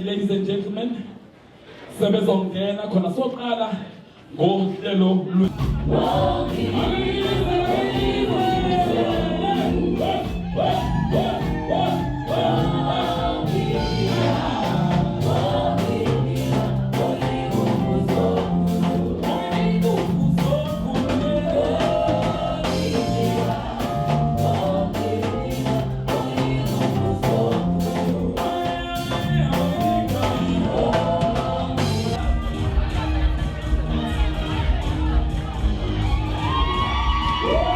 Ladies and gentlemen, sebezongena khona soqala ngohlelo Woo!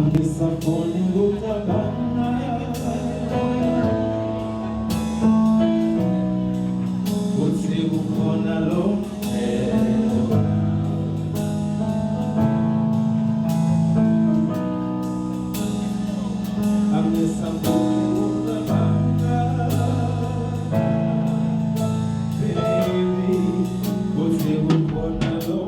angisafuni ukucabanga kutsi kukhona lo angisafuni ukucabanga baby kutsi kukhona lo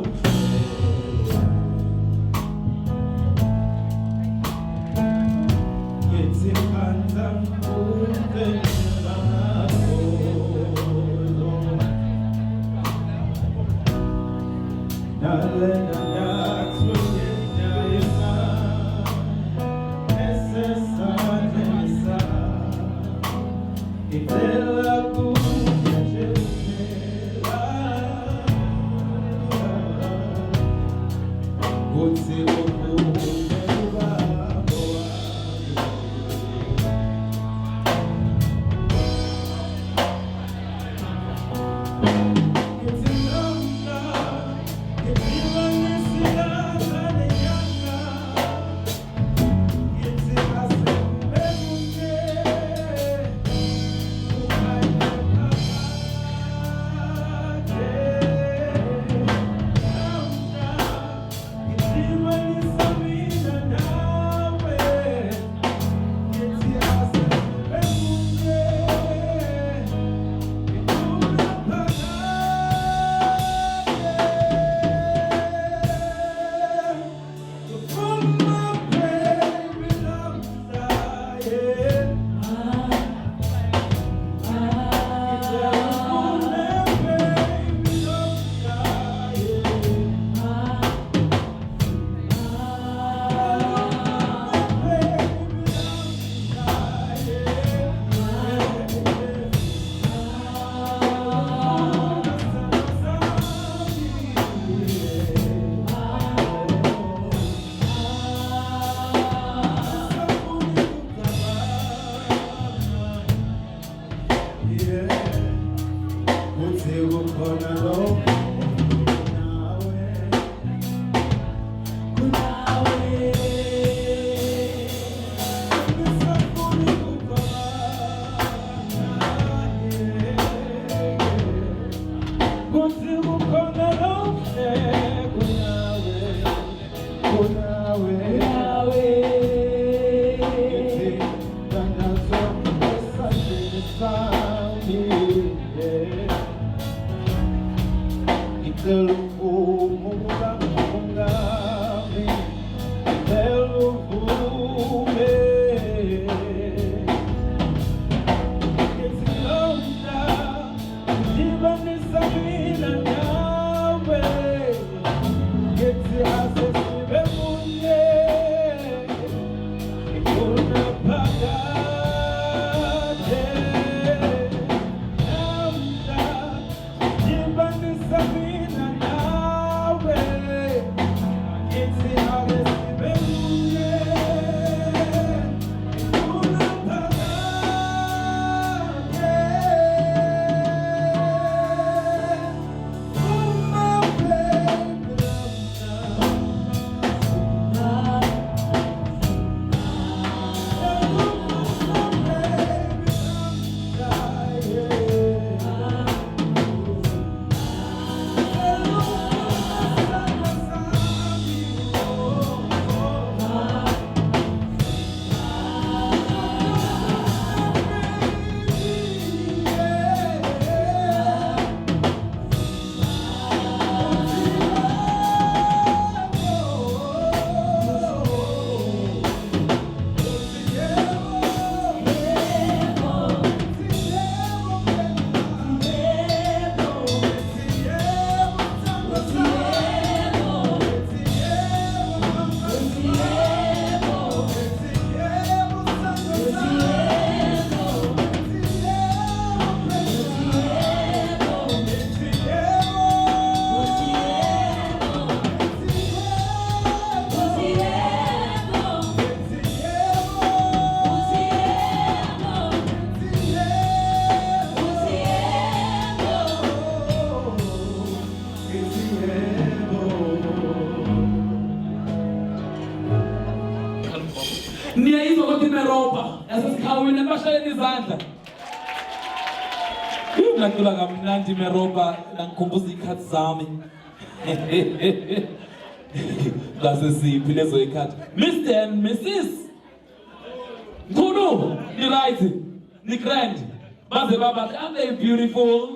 Niyayizwa ukuthi iMeropa yasesikhawini ebashayela izandla. Ngicula kamnandi iMeropa nangikhumbuza ikhathi zami. Lase siphi lezo ikhathi. Mr and Mrs. Nkulu, ni right, ni grand. Baze baba, are they beautiful?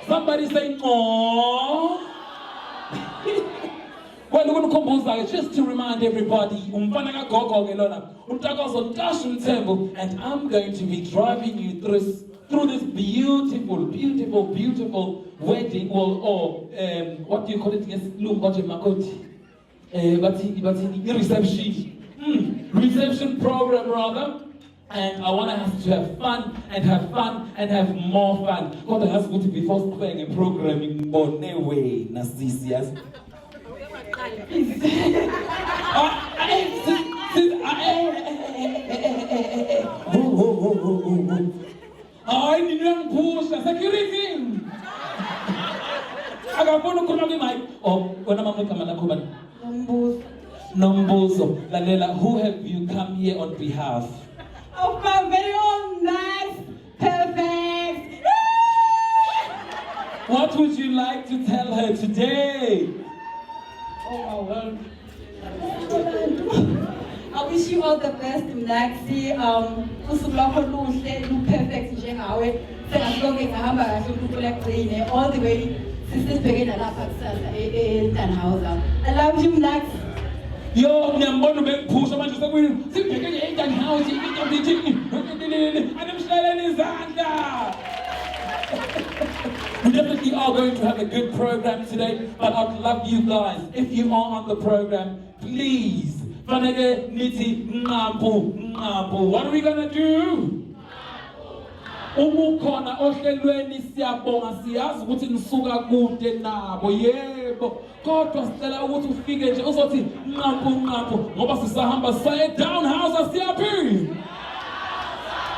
Somebody say, "Aww." Well, we're going to compose just to remind everybody, and I'm going to be driving you through this beautiful, beautiful, beautiful wedding, or what do you call it? Yes, reception program rather. And I want us to have fun and have fun and have more fun. God has put before playing a programming on no way, Narcissus. I didn't push the security. I got one to my when I'm coming. Nombuzo, Lalela, who have you come here on behalf? Of my very own nice, perfect. What would you like to tell her today? Oh my word. I wish you all the best, Mnaxi. Usuku lwakho luhle, lu-perfect njengawe. Sengahlonke ngahamba kahle uNkulunkulu agcine all the way sisibheke nalapha kusasa eNtandhouse. I love you, Mnaxi. Yo, ngiyambona bephusha manje sekwini sibheke nje eNtandhouse animhlaleni izandla. We definitely are going to have a good program today, but I'd love you guys, if you are on the program, please. What are we gonna do? Umukhona ohlelweni siyabonga siyazi ukuthi nisuka kude nabo yebo kodwa sicela ukuthi ufike nje uzothi nqaphu ngoba sisahamba saye Townhouse asiyaphi.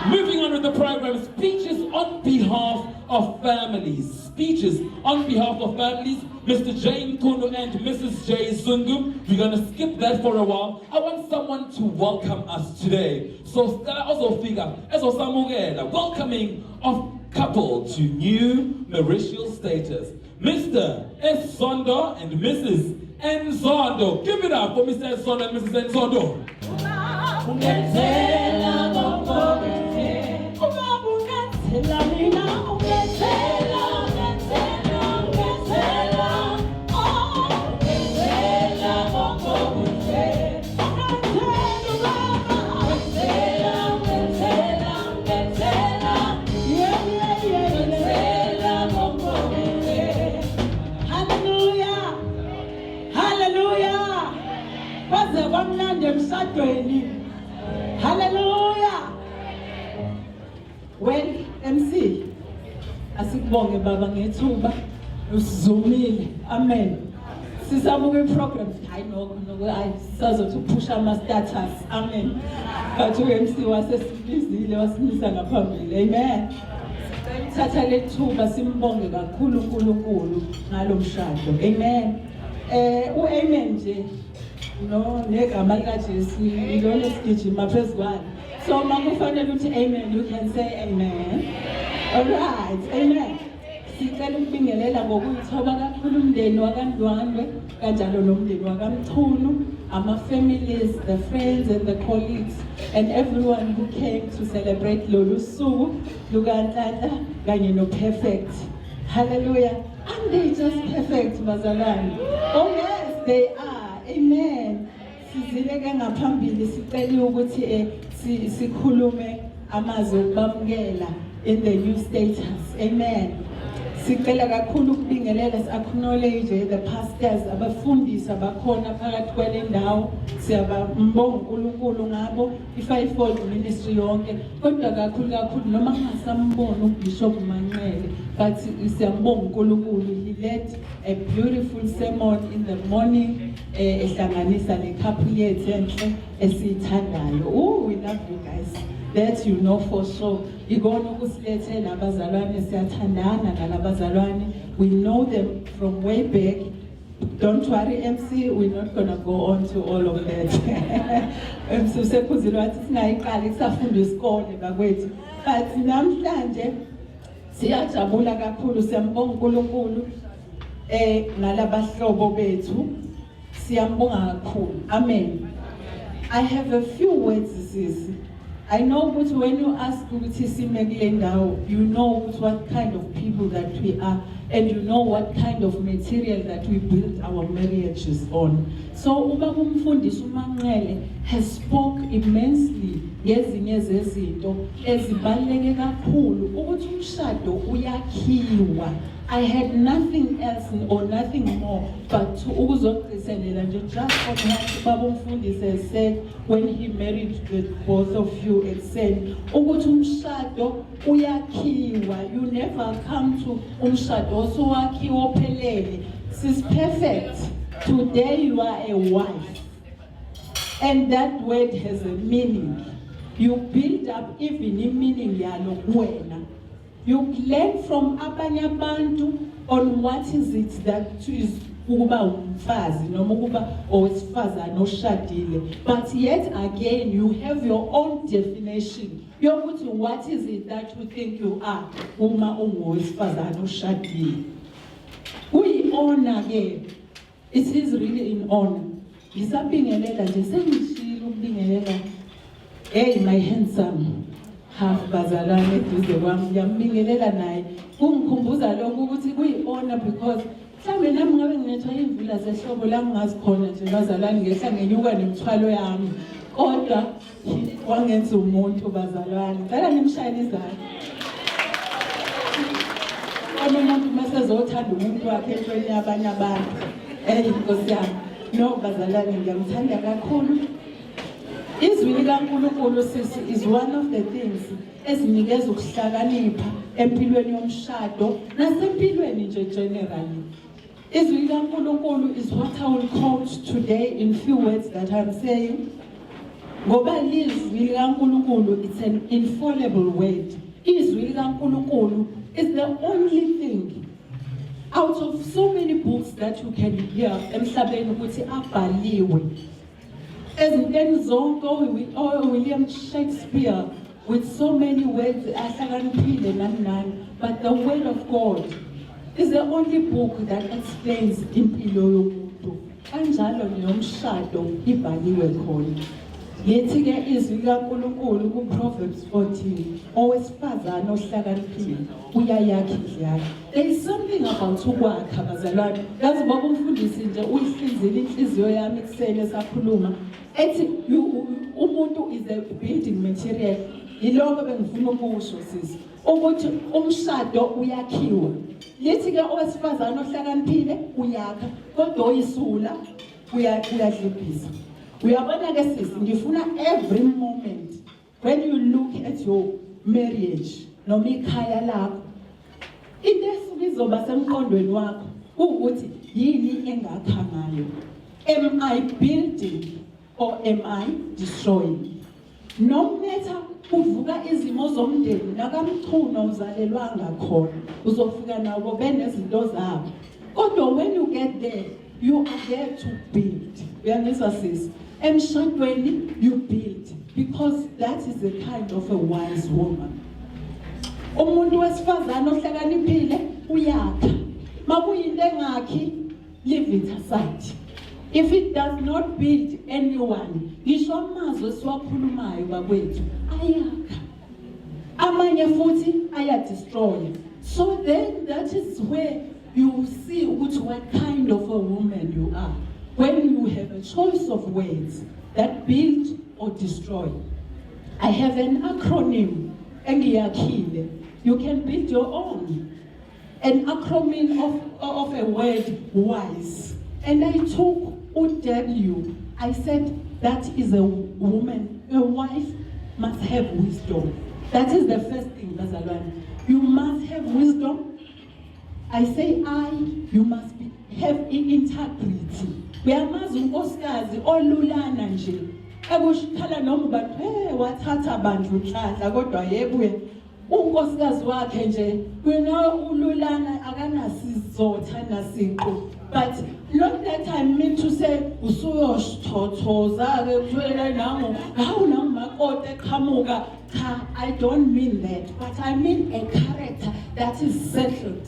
Moving on with the program, speeches on behalf of families. Speeches on behalf of families, Mr. Jane Kunu and Mrs. J. Zungu. We're going to skip that for a while. I want someone to welcome us today. So, also figure, as welcoming of couple to new marital status. Mr. Nzondo and Mrs. Nzondo. Give it up for Mr. Nzondo and Mrs. Nzondo. Hallelujah. Well, MC, asikubonge baba ngethuba usizumile. Amen. Sisabuke program. I know I sazothi push ama status. Amen. But uMC wasesibizile wasimisa ngaphambili. Amen. Thatha lethuba simbonge kakhulu uNkulunkulu ngalomshado. Amen. Amen nje. No, negama likaJesu ilona esigijima phezu kwalo. So makufanele uthi amen, you can say amen. All right, amen. Sicela ukubingelela ngokuyithoba kakhulu umndeni wakaNdwandwe kanjalo nomndeni wakaMchunu, ama families, the friends and the colleagues and everyone who came to celebrate lolu suku lukaNhlanhla kanye no perfect. Hallelujah. And they just perfect bazalwane. Oh yes, they are. Amen. Sizile ke ngaphambili sicela ukuthi sikhulume amazwi okubamukela in the new status. Amen. Sicela kakhulu ukubingelela si-acknowledge the pastors abafundisi abakhona phakathi kwale ndawo. Siyabambonga uNkulunkulu ngabo i-fivefold ministry yonke kodwa kakhulu noma ngasambona uBishop Manxele but siyambonga uNkulunkulu. He led a beautiful sermon in the morning ehlanganisa le-couple yethu enhle esiyithandayo. Oh, we love you guys. That you know for sure. Igona ukusilethela abazalwane siyathandana nalabazalwane. We know them from way back. Don't worry, MC, we're not going to go on to all of that. MC usephuzile wathi singayiqali kusafunda isikole bakwethu. But namhlanje siyajabula kakhulu siyambonga uNkulunkulu ngalabahlobo bethu. Siyambonga kakhulu. Amen. I have a few words sis. I know that when you ask ukuthi sime kule ndawo, you know what kind of people that we are. And you know what kind of material that we build our marriages on. So Ubaba Umfundisi uManqele has spoke immensely ngezinye zezinto ezibaluleke kakhulu ukuthi umshado uyakhiwa. I had nothing else or nothing more but to ukuzogcizelela nje just on what Ubaba Umfundisi has said when he married the both of you and said ukuthi umshado uyakhiwa. You never come to umshado osowakhiwa ophelele. Sis perfect. Today you are a wife. And that word has a meaning. You build up even a meaning yalo kuwena. You learn from abanye abantu on what is it that is ukuba umfazi noma ukuba owesifazana oshadile. But yet again you have your own definition. Yokuthi what is it that you think you are uma ungowesifazana oshadile. Kuyi-honor ke. It is really an honor. Ngisabingelela nje sengishilo ukubingelela. Hey my handsome half bazalwane eduze kwami ngiyambingelela naye. Kungikhumbuza lokho ukuthi kuyi-honor because mhlawumbe nami ngabe nginethwa imvula zehlobo la ngingazi khona nje bazalwane ngehla ngenyuka nemthwalo yami. Kodwa wangenza umuntu bazalwane. Ngicela nimshayele izandla. Umuntu masezothanda umuntu wakhe entweni yabanye abantu. Inkosi yami. No bazalwane ngiyamthanda kakhulu. Izwi likaNkulunkulu sisi is one of the things ezinikeza ukuhlakanipha empilweni yomshado nasempilweni nje generally. Izwi likaNkulunkulu is what I will quote today in few words that I'm saying. Ngoba izwi likaNkulunkulu it's an infallible word. Izwi likaNkulunkulu is the only thing out of so many books that you can hear emhlabeni ukuthi abhaliwe. Ezintweni zonke William Shakespeare with so many words ahlakaniphile nani, but the word of God is the only book that explains impilo yomuntu. Kanjalo neyomshado ibhaliwe khona. Yethi ke izwi likaNkulunkulu ku Proverbs 14 owesifazana ohlakaniphile uyayakha indlu yakhe. There is something about ukwakha bazalwane. Yazi Baba Umfundisi nje uyihlinzile inhliziyo yami kusele sakhuluma ethi umuntu is a building material. Yiloko bengifuna ukusho sisi ukuthi umshado uyakhiwa. Lithi ke owesifazana ohlakaniphile uyakha kodwa oyisula uyadlibhisa. Uyabona ke sisi ngifuna every moment when you look at your marriage noma ikhaya lakho into esukizoba semqondweni wakho ukuthi yini engakha ngayo. Am I building or am I destroying? No matter kuvuka izimo zomndeni nakamchuna uzalelwanga khona uzofika nabo benezinto zabo. Kodwa when you get there you are there to build. Uyangizwa sisi? Emshadweni you build because that is the kind of a wise woman. Umuntu wesifazana ohlakaniphile uyakha. Makuyinto engakhi leave it aside. If it does not build anyone, ngisho amazwi esiwakhulumayo bakwethu ayakha. Amanye futhi ayadestroy. So then that is where you see what kind of a woman you are. When you have a choice of words that build or destroy. I have an acronym, engiyakhile. You can build your own. An acronym of a word, wise. And I took W. I said that is a woman, a wife must have wisdom. That is the first thing, Bazalwane. You must have wisdom. I say you must have integrity. Uyamazi unkosikazi olulana nje ekushala noma bathi wathatha bandla uhlahla kodwa yebuye unkosikazi wakhe nje wena ululana akanasizotha nasiqo But not that I mean to say, I don't mean that, but I mean a character that is settled.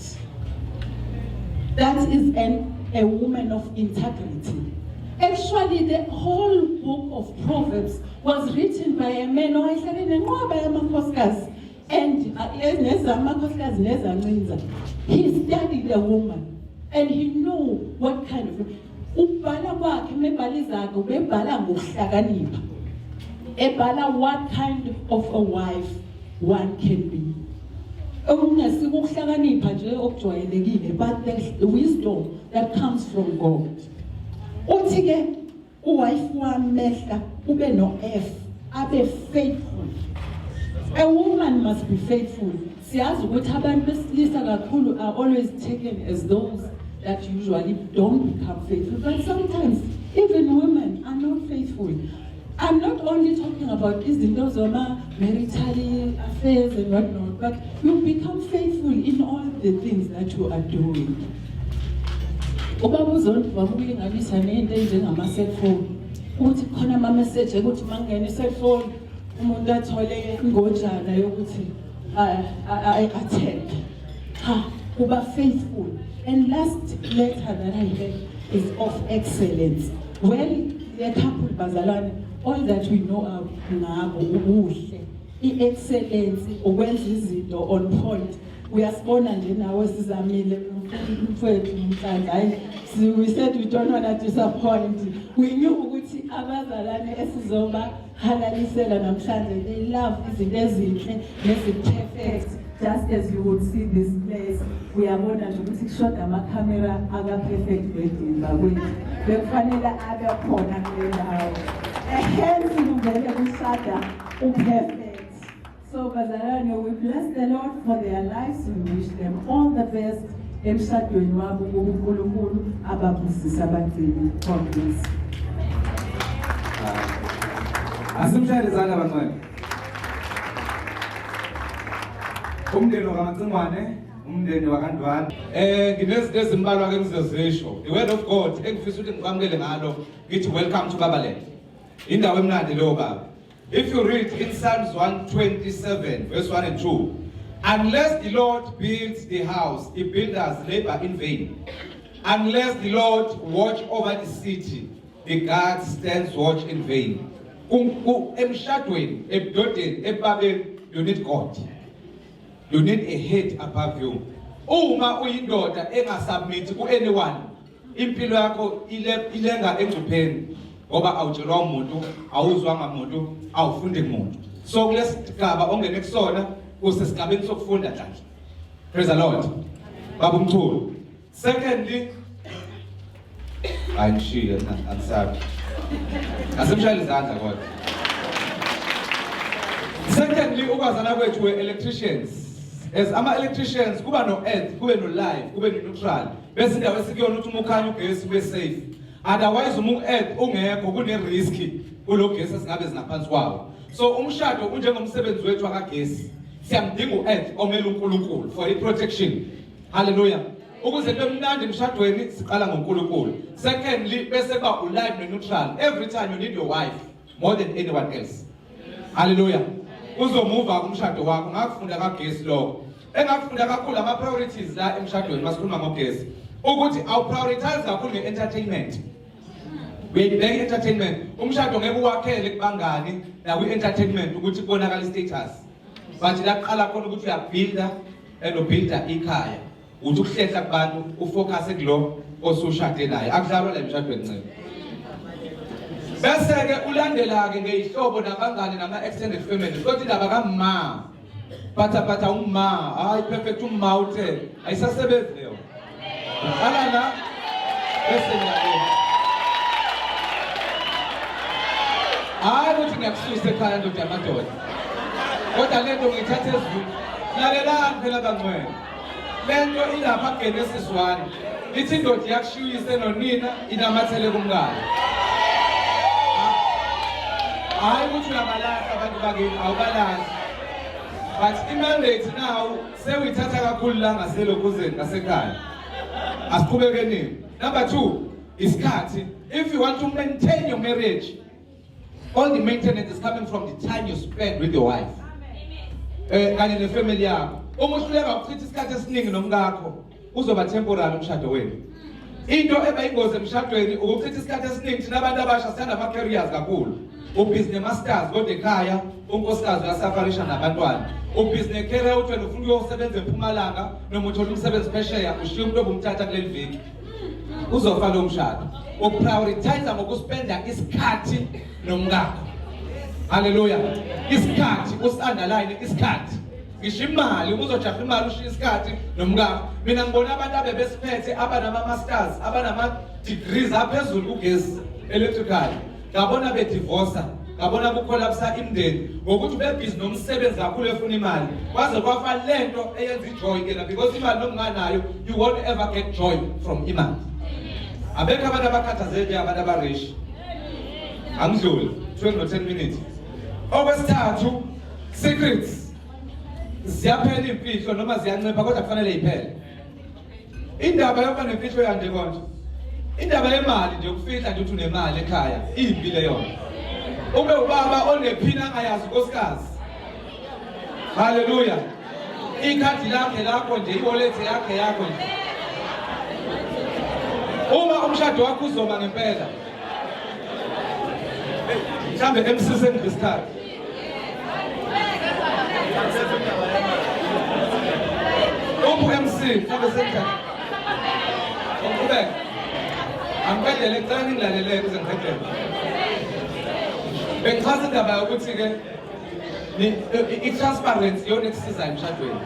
That is a woman of integrity. Actually, the whole book of Proverbs was written by a man, and he studied the woman. And he knew what kind of what kind of a wife one can be. But the wisdom that comes from God. Faithful. A woman must be faithful. Are always taken as those that usually don't become faithful. But sometimes even women are not faithful. I'm not only talking about these those marital affairs and whatnot, but you become faithful in all the things that you are doing. I attend. Uba faithful. And last letter that I have is of excellence. Well, the couple Bazalwane, all that we know of the excellence on point. We are born and now we said we don't want to disappoint. We knew Abazalwane Esizoba Halalisela Namshande. They love is perfect. Just as you would see this place, we are more than to shot a camera, aga perfect wedding. Perfect. So, Bazalwane, we bless the Lord for their lives. We wish them all the best. God bless. Asimshayelezana abancane. Umndeni wakaMacingwane, umndeni wakaNdwana. Nginezimbalwa ke ngizozisho. The word of God engifisa ukuthi ngikwamukele ngalo ngithi welcome to Babaland. Indawo emnandi leyo baba. If you read in Psalms 127 verse 1 and 2, unless the Lord builds the house, the builders labor in vain. Unless the Lord watch over the city, the guard stands watch in vain. Emshadweni, ebudodeni, ebabeni, you need God. You need a head above you. Uma uyindoda engasubmit ku anyone, impilo yakho ilenga engcupheni ngoba awutshelwa umuntu, awuzwa ngamuntu, awufundi umuntu. So kulesigaba ongene kusona usesigabeni sokufunda nje. Praise the Lord. Baba umkhulu. Secondly, ayishiye ansabi. Asimshayela izandla kodwa. Secondly, ukwazana kwethu we-electricians. As ama-electricians, kuba no-earth, kube no-live, kube no-neutral. Bese indawo esikuyona ukuthi uma ukhanya ugesi ube safe. Otherwise uma u-earth ungekho kune-riski kulo gesi esingabe zingaphansi kwawo. So umshado unjengomsebenzi wethu wakagesi. Siyamdinga u-earth omele uNkulunkulu for i-protection. Hallelujah. Ukuze kube mnandi emshadweni siqala ngoNkulunkulu. Secondly, bese kuba u-live no-neutral. Every time you need your wife more than anyone else. Hallelujah. Uzomuva kumshado wakho ngakufunda kagesi lokho. Engakufunda kakhulu ama priorities la emshadweni masikhuluma ngogesi. Ukuthi awu prioritize kakhulu nge-entertainment. Uyayibheka entertainment. Umshado ngeke uwakhele kubangani na kwi-entertainment ukuthi kubonakala i-status. But la kuqala khona ukuthi uyabuilda and ubuilda ikhaya. Uthi ukuhlehla kubantu ufocus kulo osushade naye. Akudlalwa la emshadweni ncane. Bese ke ulandela ke ngehlobo nabangani nama-extended family. Kodwa indaba kamma. Phatha umma. Hayi perfect umma uthe. Ayisasebenzi leyo. Ala la. Bese ngiyabona. Hayi ukuthi ngiyakususa ekhaya ndoda yamadoda. Kodwa lento ngithathe ezulu. Lalelani phela bangcwele. Lento ilapha Genesis 1. Ithi indoda yakushiyise nonina inamathele kumkani. Hayi ukuthi uyabalahla abantu bakini awubalahli. But imandate now sewuyithatha kakhulu la ngaselokuzeni ngasekhaya. Asiqhubekeni. Number 2, isikhathi. If you want to maintain your marriage, all the maintenance is coming from the time you spend with your wife. Kanye nefamily yakho. Uma uhluleka ukuchitha isikhathi esiningi nomkakho, uzoba temporary umshado wenu. Into ebayingozi emshadweni ukuchitha isikhathi esiningi thina abantu abasha sithanda ama careers kakhulu. Ubusiness masters kodwa ekhaya unkosikazi uyasafarisha nabantwana. Ubusiness career uthi wena ufuna ukuyosebenza eMpumalanga noma uthola umsebenzi phesheya ushiya umuntu obumthatha kuleli viki. Uzofa lo mshado. Uprioritize ngokuspenda isikhathi nomkakho. Hallelujah. Isikhathi usunderline isikhathi. Ngisho imali uzojaha imali ushiya isikhathi nomkakho. Mina ngibona abantu abebesiphethe abanama masters, abanama degrees aphezulu kugesi electrical. Ngabona bedivorce, ngabona kucollapse imndeni ngokuthi bebhizi nomsebenzi kakhulu efuna imali. Kwaze kwafa lento eyenza ijoy kena because imali nomnganayo you won't ever get joy from imali. Abekho abantu abakhathazeke abantu abarish. Angidluli 10 minutes. Okwesithathu, secrets. Ziyaphela imfihlo noma ziyancipha kodwa kufanele iphele. Indaba yokuba nemfihlo yande konje. Indaba yemali nje ukufihla nje uthi unemali ekhaya, impilo yona. Ube ubaba onephina angayazi unkosikazi. Hallelujah. Ikhadi lakho nje, i-wallet yakho nje. Uma umshado wakho uzoba ngempela. Mhlambe emsiseni ngesikhathi. MC, mhlambe sengikhaya. Uqhubeka. Angikade lecane ngilalele kuze ngiqede. Bengichaza indaba yokuthi ke i-transparency yona eksisiza emshadweni.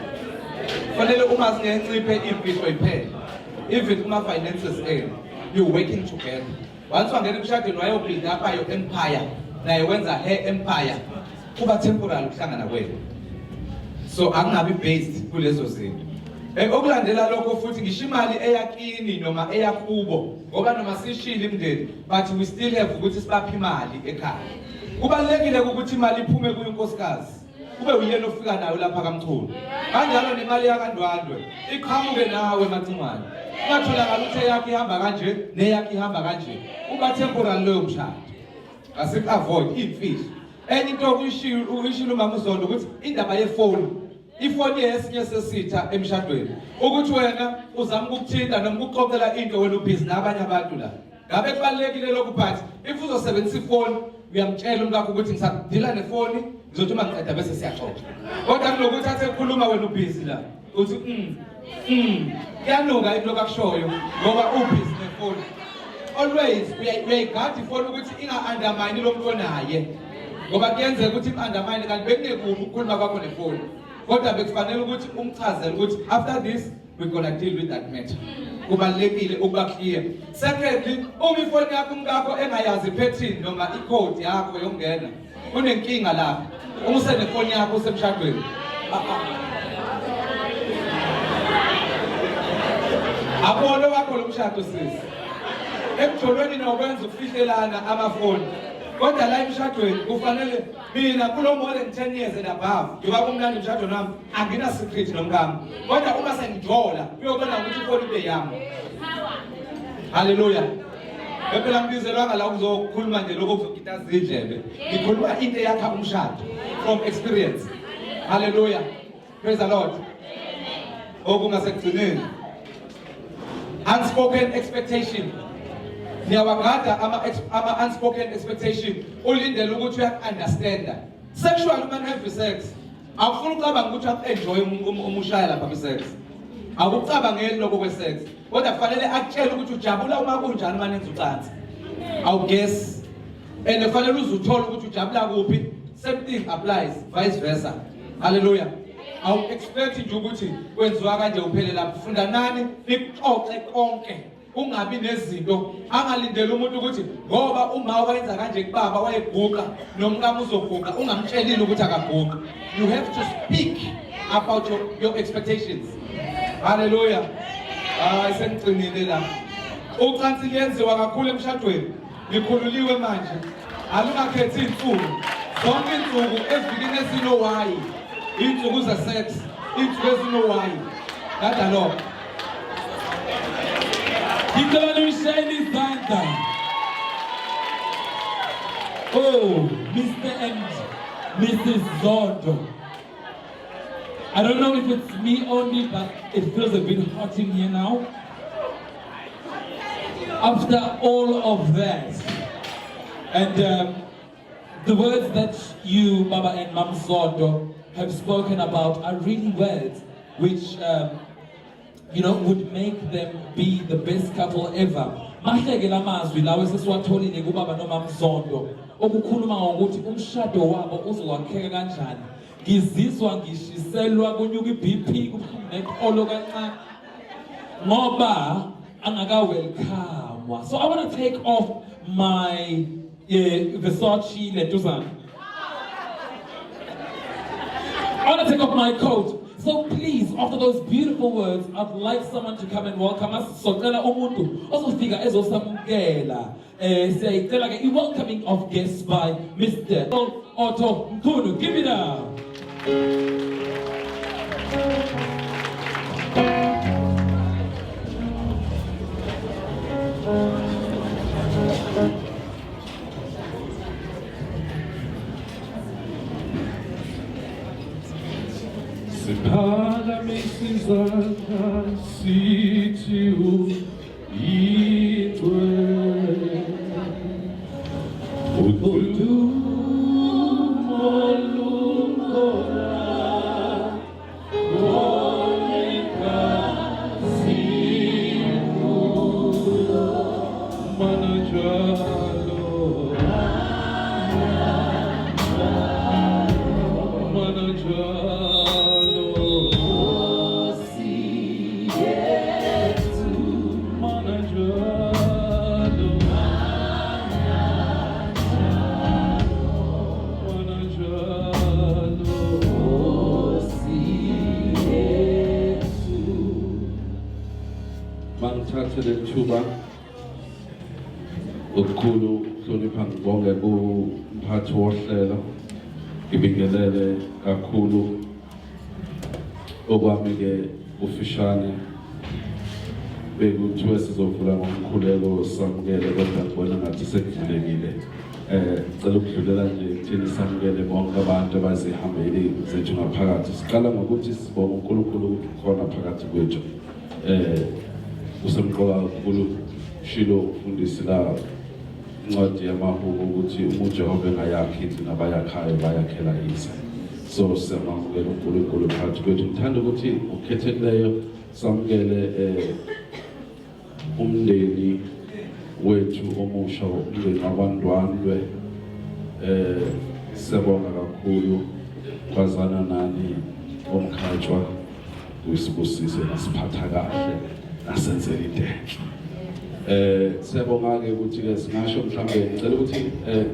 Fanele uma singenciphe imfihlo iphele. Even uma finances you working together. Once wangena emshadweni wayobuild up your empire, naye wenza her empire. Kuba temporary ukuhlangana kwenu. So angabi based kulezo zinto. Okulandela lokho futhi ngisho imali eyakini noma eyakubo ngoba noma sishile imndeni but we still have ukuthi sibaphe imali ekhaya. Kubalekile ukuthi imali iphume kuyinkosikazi. Kube uyena ofika nayo lapha kaMchunu. Kanjalo nemali yakandwandwe iqhamuke nawe macingwane. Ungatholakala ukuthi eyakhe ihamba kanje neyakhe ihamba kanje. Uba temporary leyo mshado. Asik avoid imfihlo. Enye into ukuyishilo umama uZondo ukuthi indaba yefoni. Ifoni yesinye sesitha emshadweni. Ukuthi wena uzama ukuthinta noma ukuxoxela into wena ubhizi nabanye abantu la. Ngabe kubalekile lokhu but if uzosebenzisa ifoni uyamtshela umkakho ukuthi ngisakudila nefoni ngizothi uma ngiqeda bese siyaxoxa. Kodwa kunokuthi athe ukukhuluma wena ubhizi la. Uthi kuyanuka into akushoyo ngoba ubhizi nefoni. Always uyayigada ifoni ukuthi inga-undermine lo muntu onaye. Ngoba kuyenzeka ukuthi im-undermine kanti bekunekubi ukukhuluma kwakho nefoni. Kodwa bekufanele ukuthi umchazele ukuthi after this we're gonna deal with that matter. Kubalekile ukuba clear. Secondly, uma ifoni yakho umkakho engayazi ipattern noma icode yakho yokungena, unenkinga lapha. Uma usenefoni yakho usemshadweni. Abona wakho lo mshado sisi. Ekujolweni nokwenza ukufihlelana amafoni. Kodwa la emshadweni kufanele mina kulo more than 10 years and above ngiba kumnandi umshado nami angina secret nomkami. Kodwa uma sengijola uyobona ukuthi ifoni ibe yami. Hallelujah. Phela ngibizelwanga la uzokhuluma nje lokho kuzogitaza indlebe. Ngikhuluma into yakha umshado from experience. Hallelujah. Praise the Lord. Okungasekugcineni. Unspoken expectation. Niyawagada ama unspoken expectation ulindele ukuthi uyakunderstanda. Sexual man have sex. Awufuna ucabanga ukuthi uyenjoy umushaya lapha kwisex. Awucabangeli lokho kwesex. Kodwa kufanele akutshele ukuthi ujabula uma kunjani manenza ucansi. Awuguess. And kufanele uzuthola ukuthi ujabula kuphi. Same thing applies vice versa. Hallelujah. Awu expect nje ukuthi kwenziwa kanje uphele lapha. Funda nani nikuxoxe konke. Ungabi nezinto angalindele umuntu ukuthi ngoba uma wayenza kanje kubaba wayeguqa nomkami uzoguqa ungamtshelile ukuthi akaguqa. You have to speak about your expectations. Hallelujah. Sengigcinile la. Ucansi liyenziwa kakhulu emshadweni. Ngikhululiwe manje. Alungakhethi insuku. Zonke insuku evikini esino why. Insuku ze sex, insuku esino why. Kada lo. Ngicela nishayele izandla. Oh, Mr. and Mrs. Zondo. I don't know if it's me only, but it feels a bit hot in here now. After all of that, and the words that you, Baba and Mam Zondo, have spoken about are really words which, you know, would make them be the best couple ever. Mahleke lamazwi lawe sesiwatholile kubaba noMam Zondo okukhuluma ngokuthi umshado wabo uzowakheka kanjani. Ngizizwa ngishiselwa kunyuka iBP kubuhlungu neqolo kancane ngoba angaka welcome. So I want to take off my Versace letuzana. I want to take off my coat. So please, after those beautiful words, I'd like someone to come and welcome us. So tell umuntu ozofika ezosamukela. Say tell a welcoming of guests by Mr. Otto Mkhunu. Give it up. Siphakamise izandla sithi uyingcwele. Udumo lukhona wonke sikhula mana njalo mana njalo. Mangithathe lethuba okukhulu hlonipha ngibonge kumphathi wohlelo ngibingelele kakhulu okwami-ke ufishane bekuthiwe sizovula ngomkhuleko samukele kodwa ngibona ngathi sekuvulekile. Cela ukudlulela nje kuthini samukele bonke abantu abazihambele zethu ngaphakathi. Siqala ngokuthi sibonge uNkulunkulu ukuthi ukhona phakathi kwethu. Usemqoka kakhulu shilo ufundisi la incwadi yamahubo ukuthi uJehova engayakhi indlu nabayakhayo bayakhela ize. So siyamamukela uNkulunkulu phakathi kwethu. Ngithanda ukuthi ukhethekileyo samukele umndeni wethu omusha umndeni wabantwana siyabonga kakhulu kwazana nani omkhatshwa uyisibusise nasiphatha kahle nasenzela into enhle. Siyabonga-ke ukuthi-ke singasho mhlawumbe ngicela ukuthi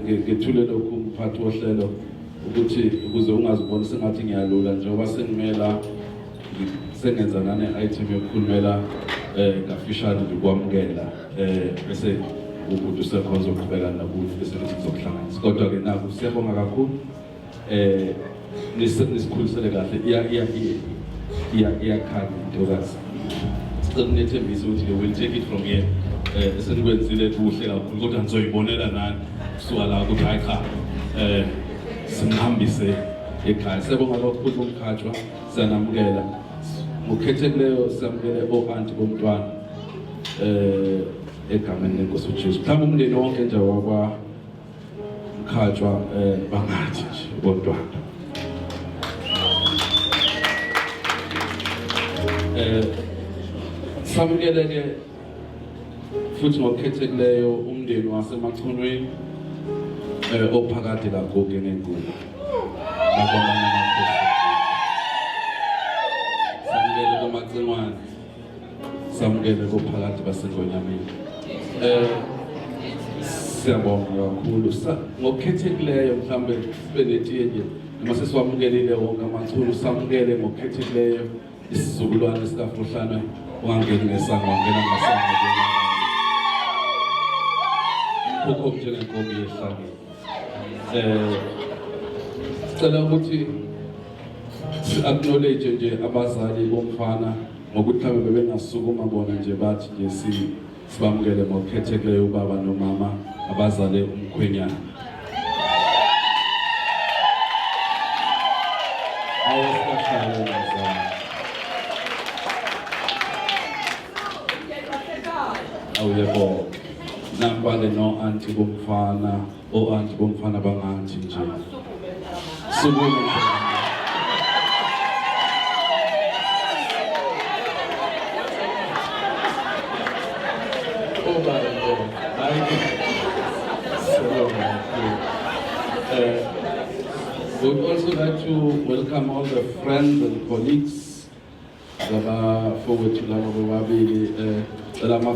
ngethule lokhu umphathi wohlelo ukuthi ukuze ungaziboni sengathi ngiyalula njengoba sengimela sengenza nane-item yokukhulumela ngafishane ukwamukela bese umuntu usekhona zokuqhubeka nakuthi bese nithi kuzokuhlanganisa. Kodwa-ke naku siyabonga kakhulu nisikhulisele kahle iyakhanya intokazi. Sicela nethembise ukuthi we'll take it from here. Senikwenzile kuhle kakhulu kodwa nizoyibonela nani kusuka la ukuthi hayi cha simhambise ekhaya. Siyabonga kakhulu umkhatshwa siyanamukela ngokhethekileyo siyamukele o-anti bomntwana egameni lenkosi uJesu. Mhlawumbe umndeni wonke nje wakwa mkhatshwa bangathi nje bomntwana. Samukele-ke futhi ngokhethekileyo umndeni wasemachonweni ophakathi lagoge nengubo. Samukele komacengwane, samukele kophakathi basengonyameni. Siyabonga kakhulu ngokhethekileyo mhlambe sibe netiye nje noma sesiwamukelile wonke amachunu samukele ngokhethekileyo isizukulwane sikaFuhlane wangena ngesango wangena ngasango lokho njengenkomo yehlangene. Sicela ukuthi acknowledge nje abazali bomfana ngokuthi mhlawumbe bengasukuma bona nje bathi nje sibamukele ngokukhethekileyo ubaba nomama abazale umkhwenyana. Awasikahlala nazana. Awuyebo. Nambale no auntie bomfana, o auntie bomfana bangathi nje. Sukume. We would also like to welcome all the friends and colleagues that are forward to my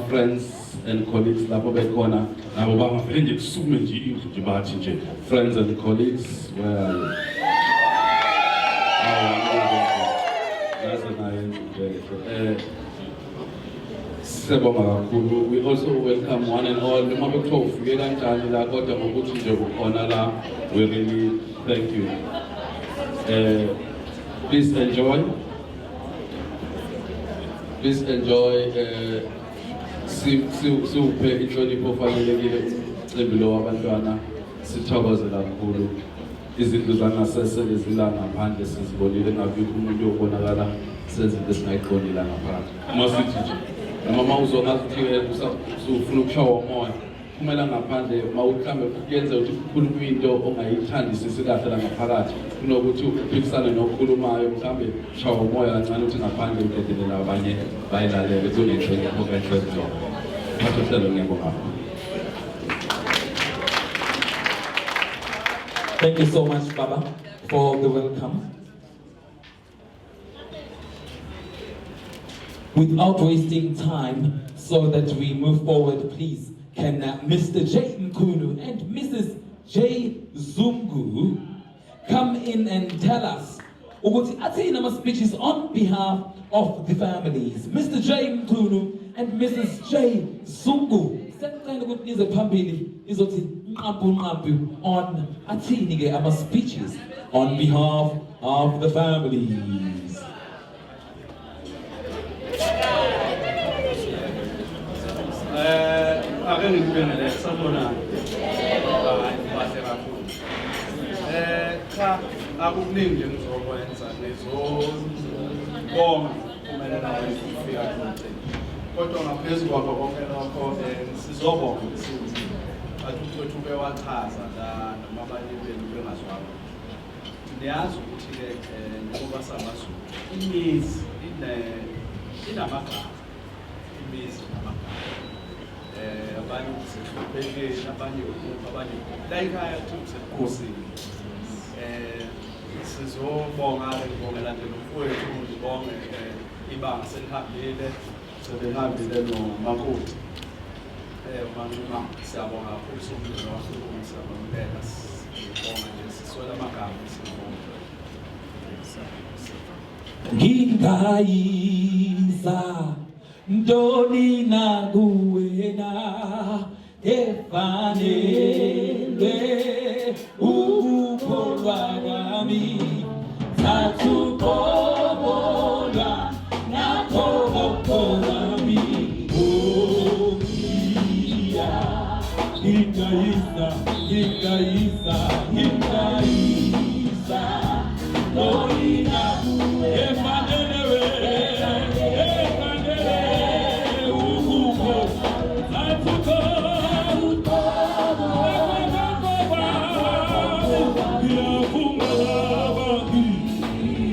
friends and colleagues friends and colleagues, where are you? We also welcome one and all. We really thank you. Please enjoy. Please enjoy. Siuphe inhlonipho ofanelekile below abantwana sithokozela kakhulu. Izindlu zangasese lezila ngaphandle sizibonile ngabikho umuntu obonakala sezinto esingayiqondile ngaphandle. Masithi nje noma uzongathi usufuna ukushawa umoya kumela ngaphandle mawuhlambe kuyenza ukuthi ukhulume into ongayithandisisi kahle la ngaphakathi kunokuthi uphikisane nokhulumayo mhlambe shawa umoya kancane ukuthi ngaphandle udedelela abanye bayilalele kunenhlonipho kanhle. Thank you so much, Baba, for the welcome. Without wasting time, so that we move forward, please, can Mr. J. Nkunu and Mrs. J. Zungu come in and tell us ukuthi athina ama speeches on behalf of the families. Mr. J. Nkunu and Mrs. J. Zungu. Second ukuthi nize phambili izothi nqampu on athini ke ama speeches on behalf of the families. Ake ngibengele sabona bahle kakhulu. Cha akukuningi nje ngizokwenza ngizobonga kumele nawe ufika kude. Kodwa ngaphezulu kwakho konke lokho sizobonga ukuthi bathu bewachaza la noma abanye benu bengazwanga. Niyazi ukuthi ke ngoba samaZulu imizi inamagama. Imizi namagama. Abanye sekuphekeni abanye abanye la ekhaya kuthi kukhosini sizobonga ke ngibongela nje nomfowethu ngibonge ibanga selihambile sebehambile nomakoti manuma siyabonga kakhulu somndeni wakho siyabonga sibonga nje siswela amagama sibonga Ngingayisa Ndoni na kuwena efanele ukukholwa kwami thathu kobolwa nakho kwami Ngingayisa Ndoni na kuwena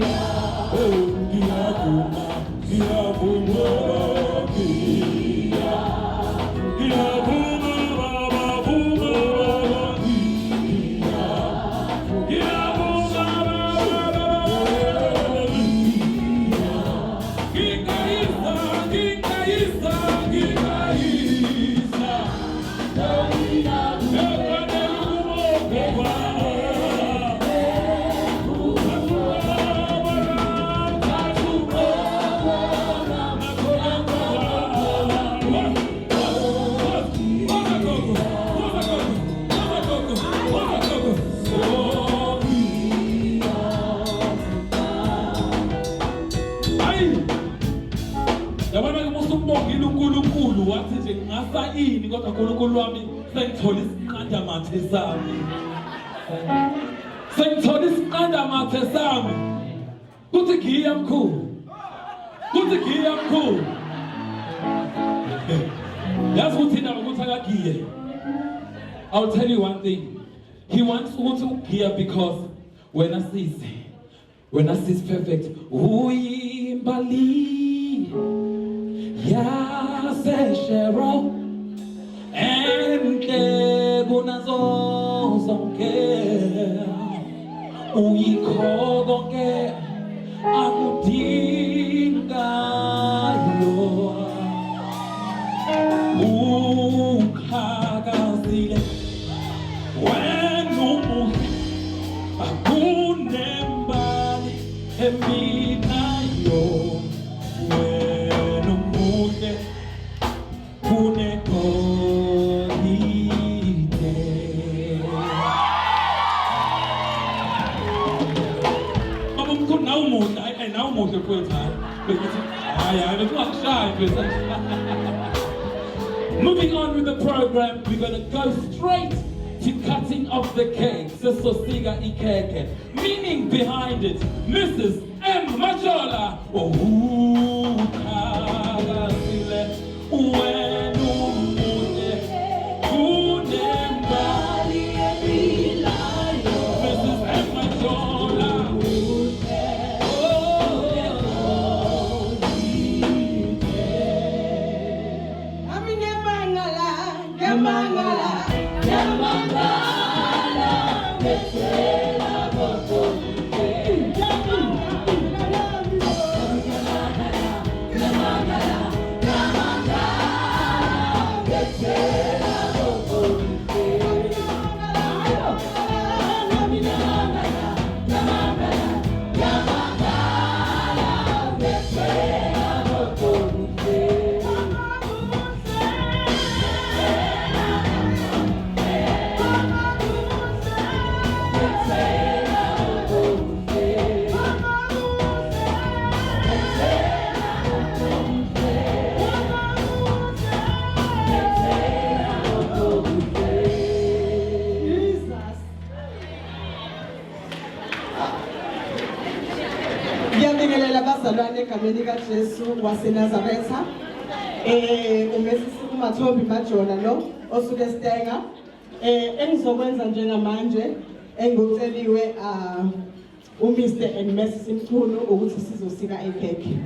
Yeah. kodwa uNkulunkulu wami sengithola isiqandamathe sami. Sengithola isiqandamathe sami. Kuthi ngiya mkhulu. Kuthi ngiya mkhulu. Yazi ukuthi indaba ukuthi akagiye. I'll tell you one thing. He wants to gear because when I see perfect, uyimbali ya se shero ente kunazo zonke uyikhokonke akudingayo ukhakazile wena umuhle akunembali eminayo wena umuhle kunegolide. Mama mkhulu nawe umuhle nawe umuhle mfowethu hayi bekungakushayi mfowethu. Moving on with the program, we're going to go straight to cutting of the cake. Sesosiga ikeke. Meaning behind it, Mrs. M. Majola. Ukhagasile wenu mude kunembali ebilayo. Mrs. M. Majola. Egameni kaJesu waseNazaretha uMrs. uMathombi Majola lo osuke Stenga engizokwenza njengamanje engiceliwe uMr. and Mrs. Mkhulu ukuthi sizosika ikhekhe.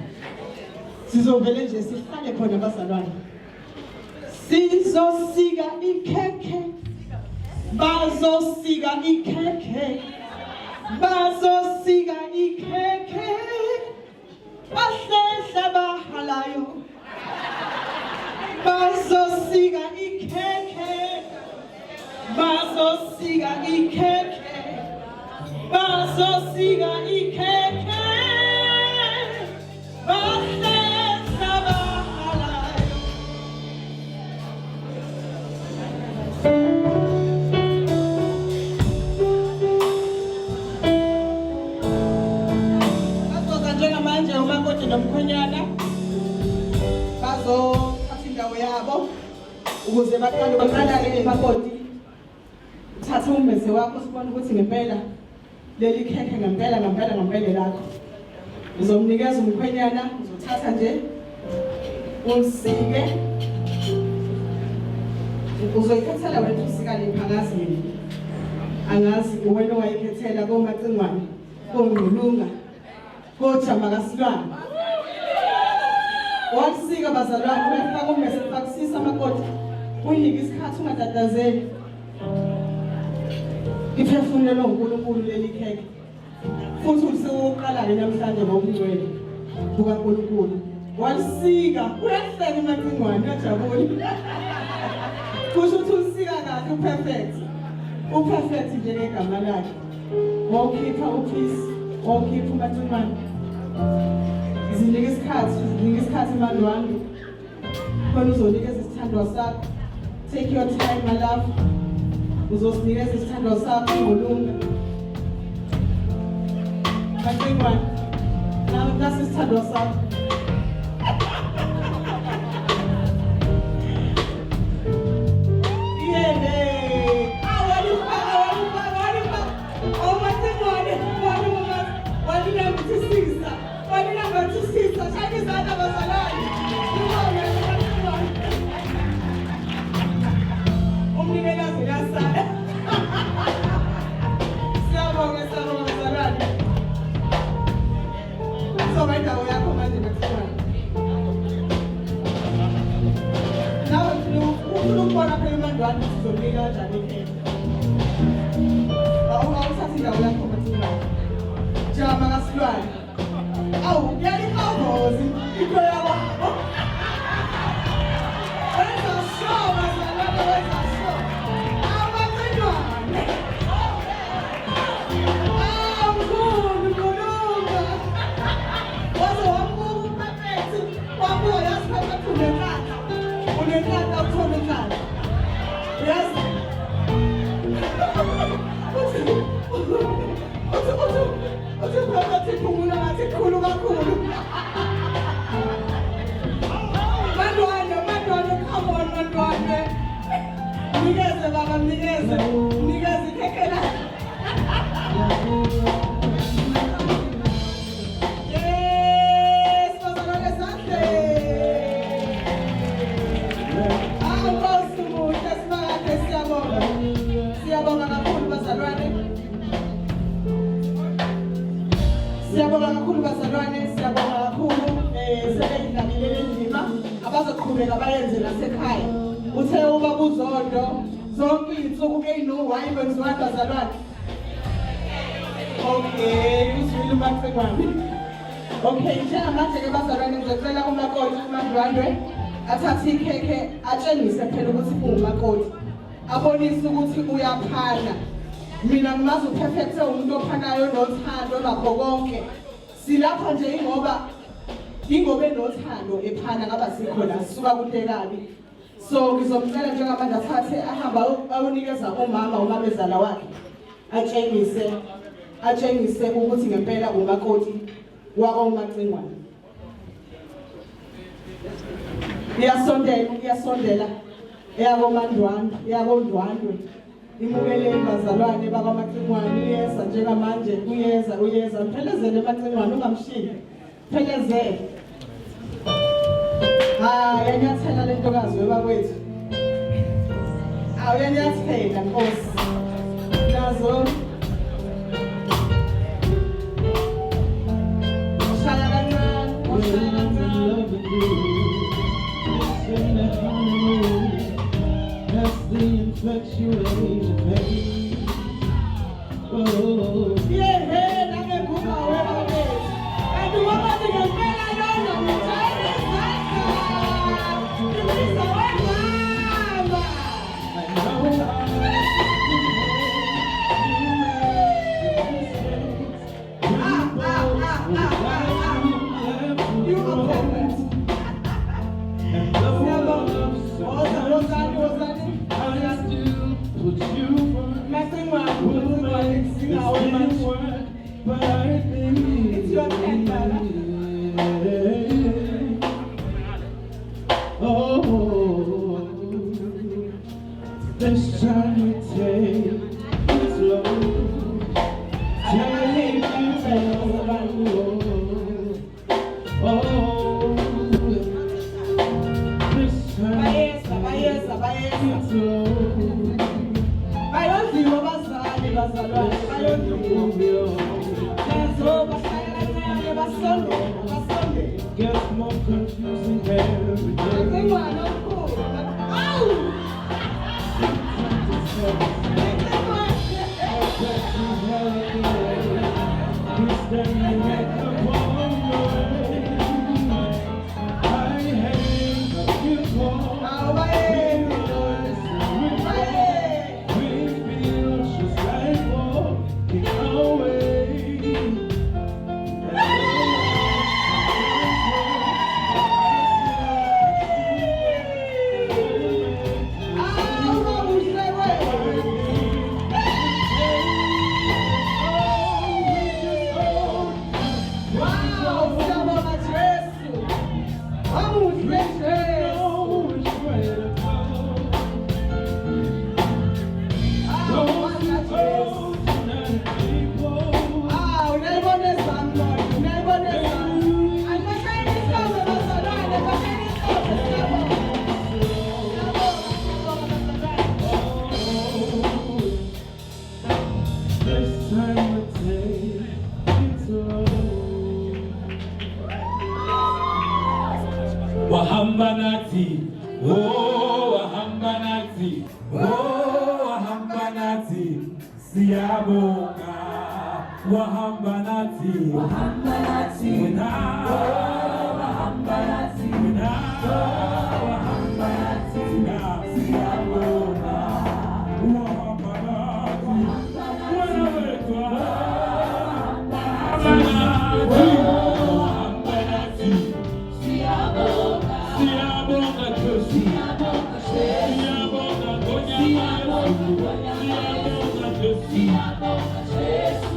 Sizovele nje sihlale khona bazalwane. Sizosika ikhekhe. Bazosika ikhekhe. Bazosika ikhekhe. Bahlehla bahalayo bazosika ikhekhe bazosika ikhekhe bazosika ikhekhe bahlehla bahalayo. Njengamanje umakoti nomkhonyana bazothatha indawo yabo ukuze baqale umakoti uthathe umbese wakho sibone ukuthi ngempela leli khekhe ngempela lakho. Uzomnikeza umkhonyana uzothatha nje usike uzoyikhethela wena usika lephangazi mina angazi wena owayikhethela komacingwane kongqulunga kodwa makasilwana wasika bazalwane uyafaka umbese fakisisa amakoti uyinike isikhathi ungatatazeli iphefumulelo uNkulunkulu leli khekhe futhi usuqala namhlanje ngokungcwele kukaNkulunkulu walisika uyahleka emacingwane uyajabula kusho ukuthi usika kahle uperfect njengegama lakhe wawukhipha upeace wawukhipha uMathumane zinika isikhathi manje wami khona uzonikeza isithandwa sakho. Take your time my love uzosinikeza isithandwa sakho ngolunga Mathumane nasi isithandwa sakho indawo yakho mathina. Jama kasilwane. Awu, ngiyalikhombozi into yakho. Wenza show bazalwane wenza show. Abantwana. Awukhulu kulunga. Waze wambuka perfect. Wabuya yasiphatha kunekata. Unekata uthole ikata. Yes. Uthi phakathi khulu ngathi khulu kakhulu. Bantwana, come on bantwana. Nikeze baba, nikeze ikhekela. Yes, bazalwane sahle. Awukosi umuhle simakade siyabonga. Siyabonga kakhulu bazalwane. Siyabonga kakhulu bazalwane, siyabonga kakhulu sebeyidlalile indima abazoqhubeka bayenze nasekhaya. Uthe ubaba uZondo zonke insuku ey'no-1 kwenziwa bazalwane. Okay, uzwile uMacengwane. Okay, njengamanje-ke bazalwane ngizocela umakoti uMandwandwe athathe ikhekhe atshengise phela ukuthi uwumakoti. Abonise ukuthi uyaphana. Mina ngimazi uPerfect umuntu ophanayo nothando nakho konke. Silapha nje ingobe nothando ephana ngaba sikho la sisuka kuNtekabi. So ngizomcela njengamanje athathe ahamba awunikeza umama bezala wakhe. Atshengise ukuthi ngempela umakoti wakwaMacengwane. Iyasondela yakondwandwe. Imukeleni bazalwane bakwaMacengwane uyeza njengamanje uyeza mphelezele eMacengwane ungamshiyi phelezele yanyathela lentokazi webakwethu uyanyathela Nkosi nazo shaya kancane that's the infatuation, baby. Oh, yeah, hey, nangekuba wewe. Kanti wabati ngempela lona mthayile sasa. Kimisa wemama. You are perfect. but I think It's your turn, Bella. Oh, this time we take it slow. Take it slow. Oh, this time it's slow. Bayonziwa bazali bazalwane bayonziwa lezo basayelane basonde Gets more confusing every day. ngingwana omkhulu awu He's standing at the corner. I hang up his wall. awu bayeni We feel just like walking away. awu babuhle wena wow siyabonga Jesu babuhle Jesu awu bana Jesu unayibona ezami Lord, unayibona ezami. Ayibashayeli isongo bazalwane, bashayeli isongo, siyabonga. Siyabonga bazalwane. This time I take it slow. Wahamba nathi, oh wahamba nathi, oh wahamba nathi, siyabonga. wahamba nathi wena wahamba nathi wena wahamba nathi siyabonga wahamba nathi wena wethu wahamba nathi siyabonga Jesu siyabonga Gonyama siyabonga Jesu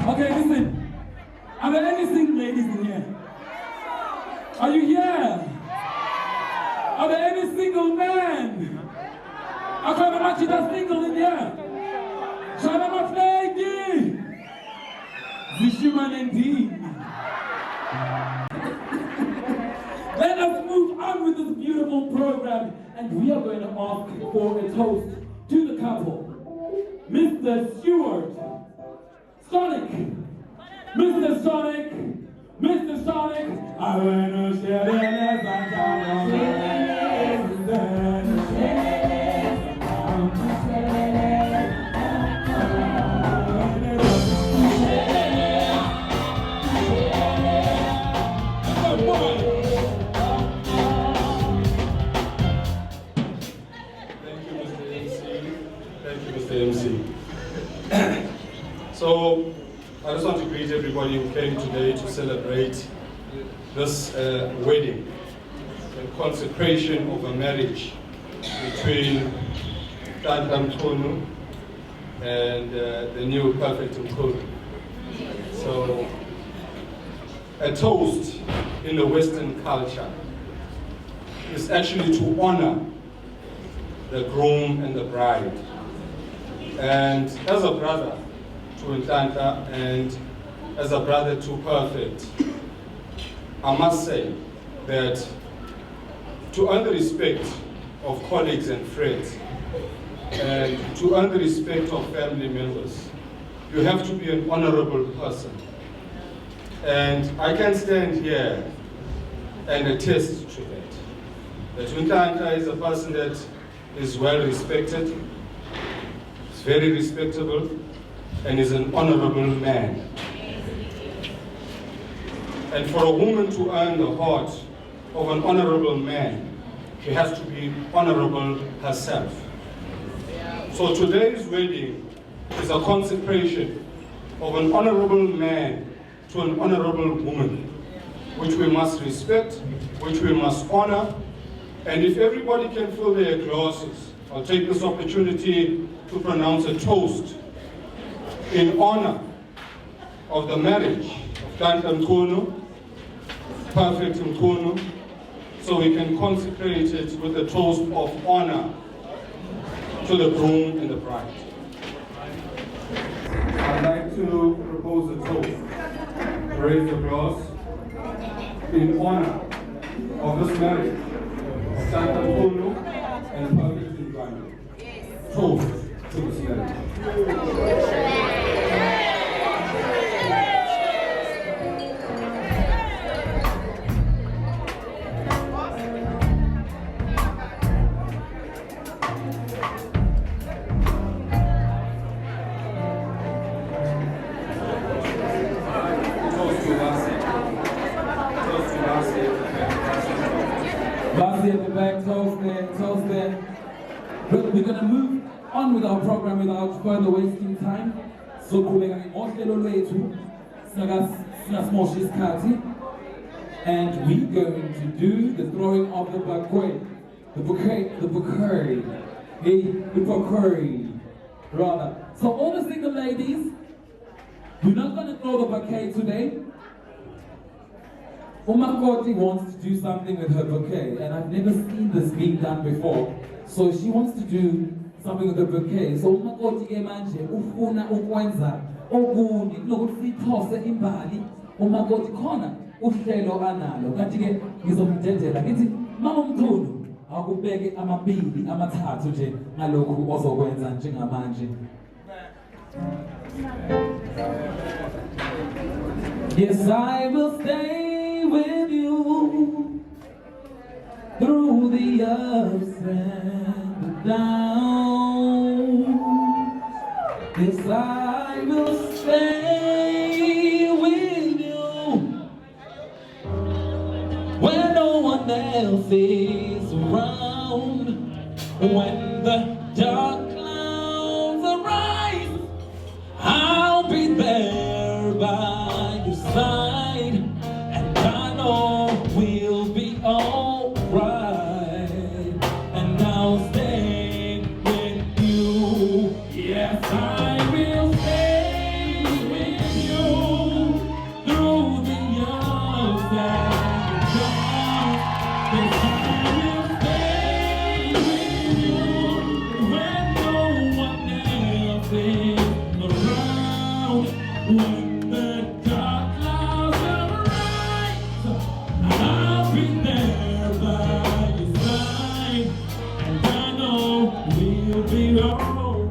Okay, listen. Are there any single ladies in here? Are you here? Are there any single men? Are there much that's single in here? Shana Maflegi! Zishuman indeed. Let us move on with this beautiful program, and we are going to ask for a toast to the couple. Mr. Stewart Sonic, Mr. Sonic, Mr. Sonic, I wanna share MC. So, I just want to greet everybody who came today to celebrate this wedding, the consecration of a marriage between Tata Mkhunu and the new Perfect Mkhunu. So, a toast in the Western culture is actually to honor the groom and the bride. And as a brother to Ntanta and as a brother to Perfect, I must say that to earn the respect of colleagues and friends and to earn the respect of family members, you have to be an honorable person. And I can stand here and attest to that. That Ntanta is a person that is well respected, is very respectable, and is an honorable man. And for a woman to earn the heart of an honorable man, she has to be honorable herself. So today's wedding is a consecration of an honorable man to an honorable woman, which we must respect, which we must honor. And if everybody can fill their glasses, I'll take this opportunity to pronounce a toast in honor of the marriage of Tanta Mkunu, Perfect Mkunu, so we can consecrate it with a toast of honor to the groom and the bride. I'd like to propose a toast. Raise the glass in honor of this marriage of Tanta Mkunu and Perfect Mkunu. Toast to this marriage. Vasi at the back, toast there, toast there. Look, we're gonna move on with our program without further wasting time. So kubeka ngohlelo lwethu singasimoshi isikhathi, and we're going to do the throwing of the bouquet. The bouquet, rather. So all the single ladies, we're not gonna throw the bouquet today. Umakoti wants to do something with her bouquet, and I've never seen this being done before. So she wants to do something with the bouquet. So umakoti ke manje ufuna ukwenza okunye kunokuthi sithose imbali. Umakoti khona uhlelo analo. Kanti ke ngizomdedela ngithi mama Mkhulu akubeke amabili amathathu nje ngalokhu ozokwenza njengamanje. Yes, I will stay with you through the ups and the downs. Yes, I will stay with you when no one else is around. When the dark clouds arise, I'll be there by your side, and I know we'll be alright, and I'll stay with you. Yes, I will stay with you through the ups and the downs. Yes, I will stay with you when no one else is around. When the dark clouds arise, I'll be there by your side, and I know we'll be alright.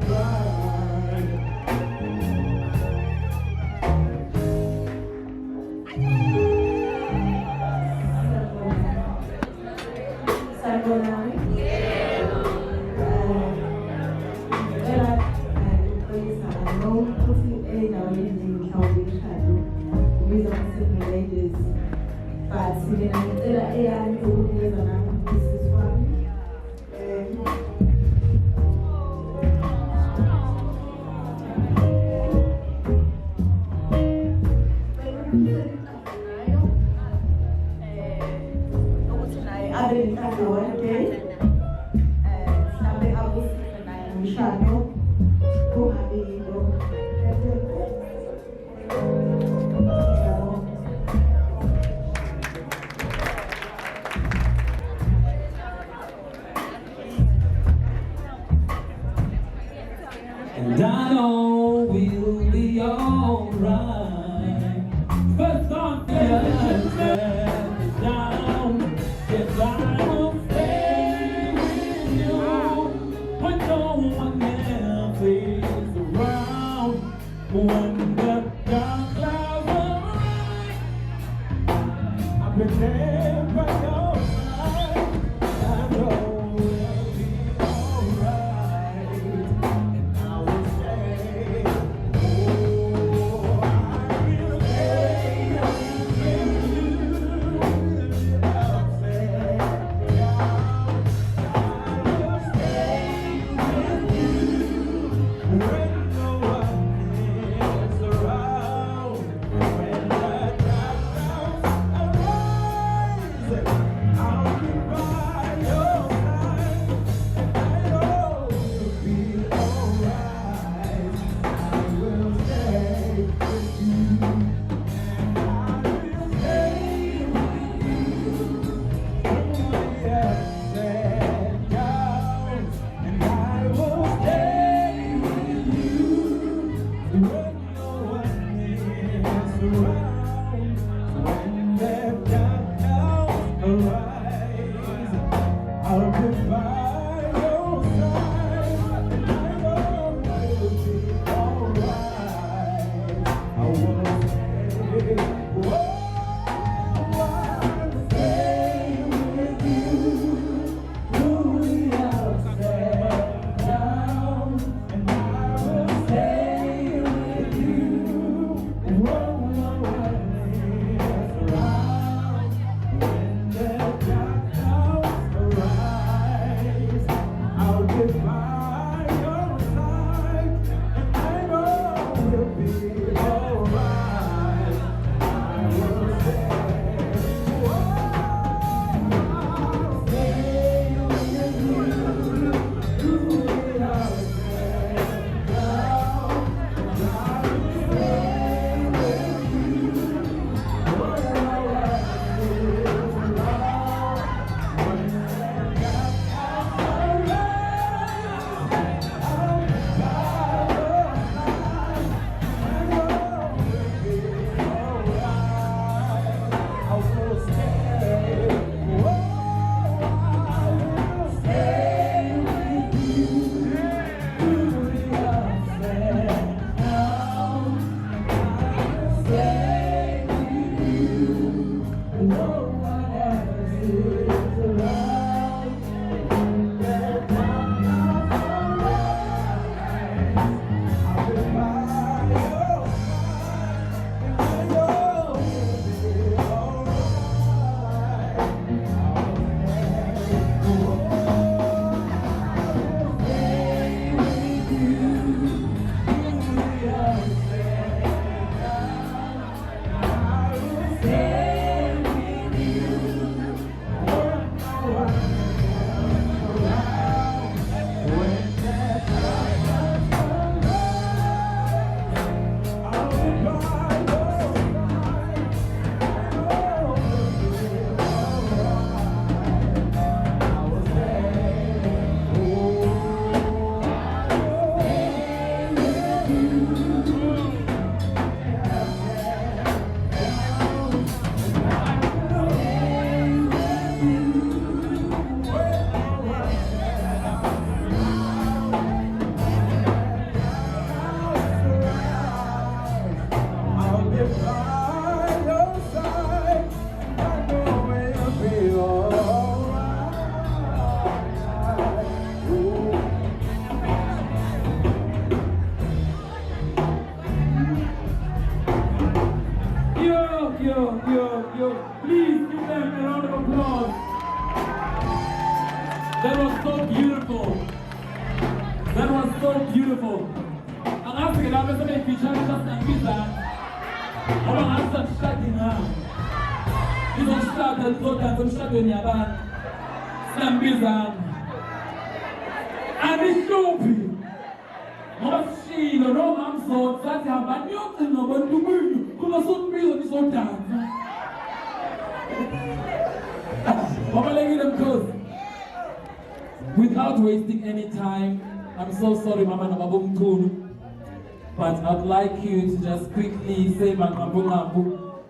And I know we'll be alright. First on the ups and the downs. Yes, I will stay with you when no one else is around. When the dark clouds arise, I'll be there by your side. I know we'll be alright. I will stay. Oh, I will stay with you. I'll stay. I will stay with you when no one is around. When the dark clouds arise. surround when the dark clouds arise. I'll be by your side, and I know you'll be alright. I wanna stay, whoa, I'll stay with you through the ups and downs, and I will stay with you and roll away around when the dark clouds arise. I'll be by your side, and I know you'll be alright. I will stay, I'll stay with you through the ups and downs, and I will stay with you roll away around when the dark clouds arise. I'll be by your side, I know you'll be alright. I will stay, whoa, I will stay with you through the ups and downs. I will stay with you, no one else is around. When the dark clouds arise, I'll be by your side, and I know you'll be alright. I'll stay with you through the ups and downs. I will stay with you, when no one else around. When the dark clouds arise, I'll be by your side, I know you'll be alright. I will stay, oh, I will stay with you. I'll be by your side, I know we'll be alright. Yo. Please give them a round of applause. That was so beautiful. That was so beautiful. I'm asking now, Mr. Make feature just like this. I'm going to start now. You don't start and go down to start in your band. Sam Bizan. And it's stupid. Machine, no man so that you have a new thing about to move. Come so real this whole time. Mama, let them close. Without wasting any time, I'm so sorry, Mama Nababum Kunu, but I'd like you to just quickly say Mangambu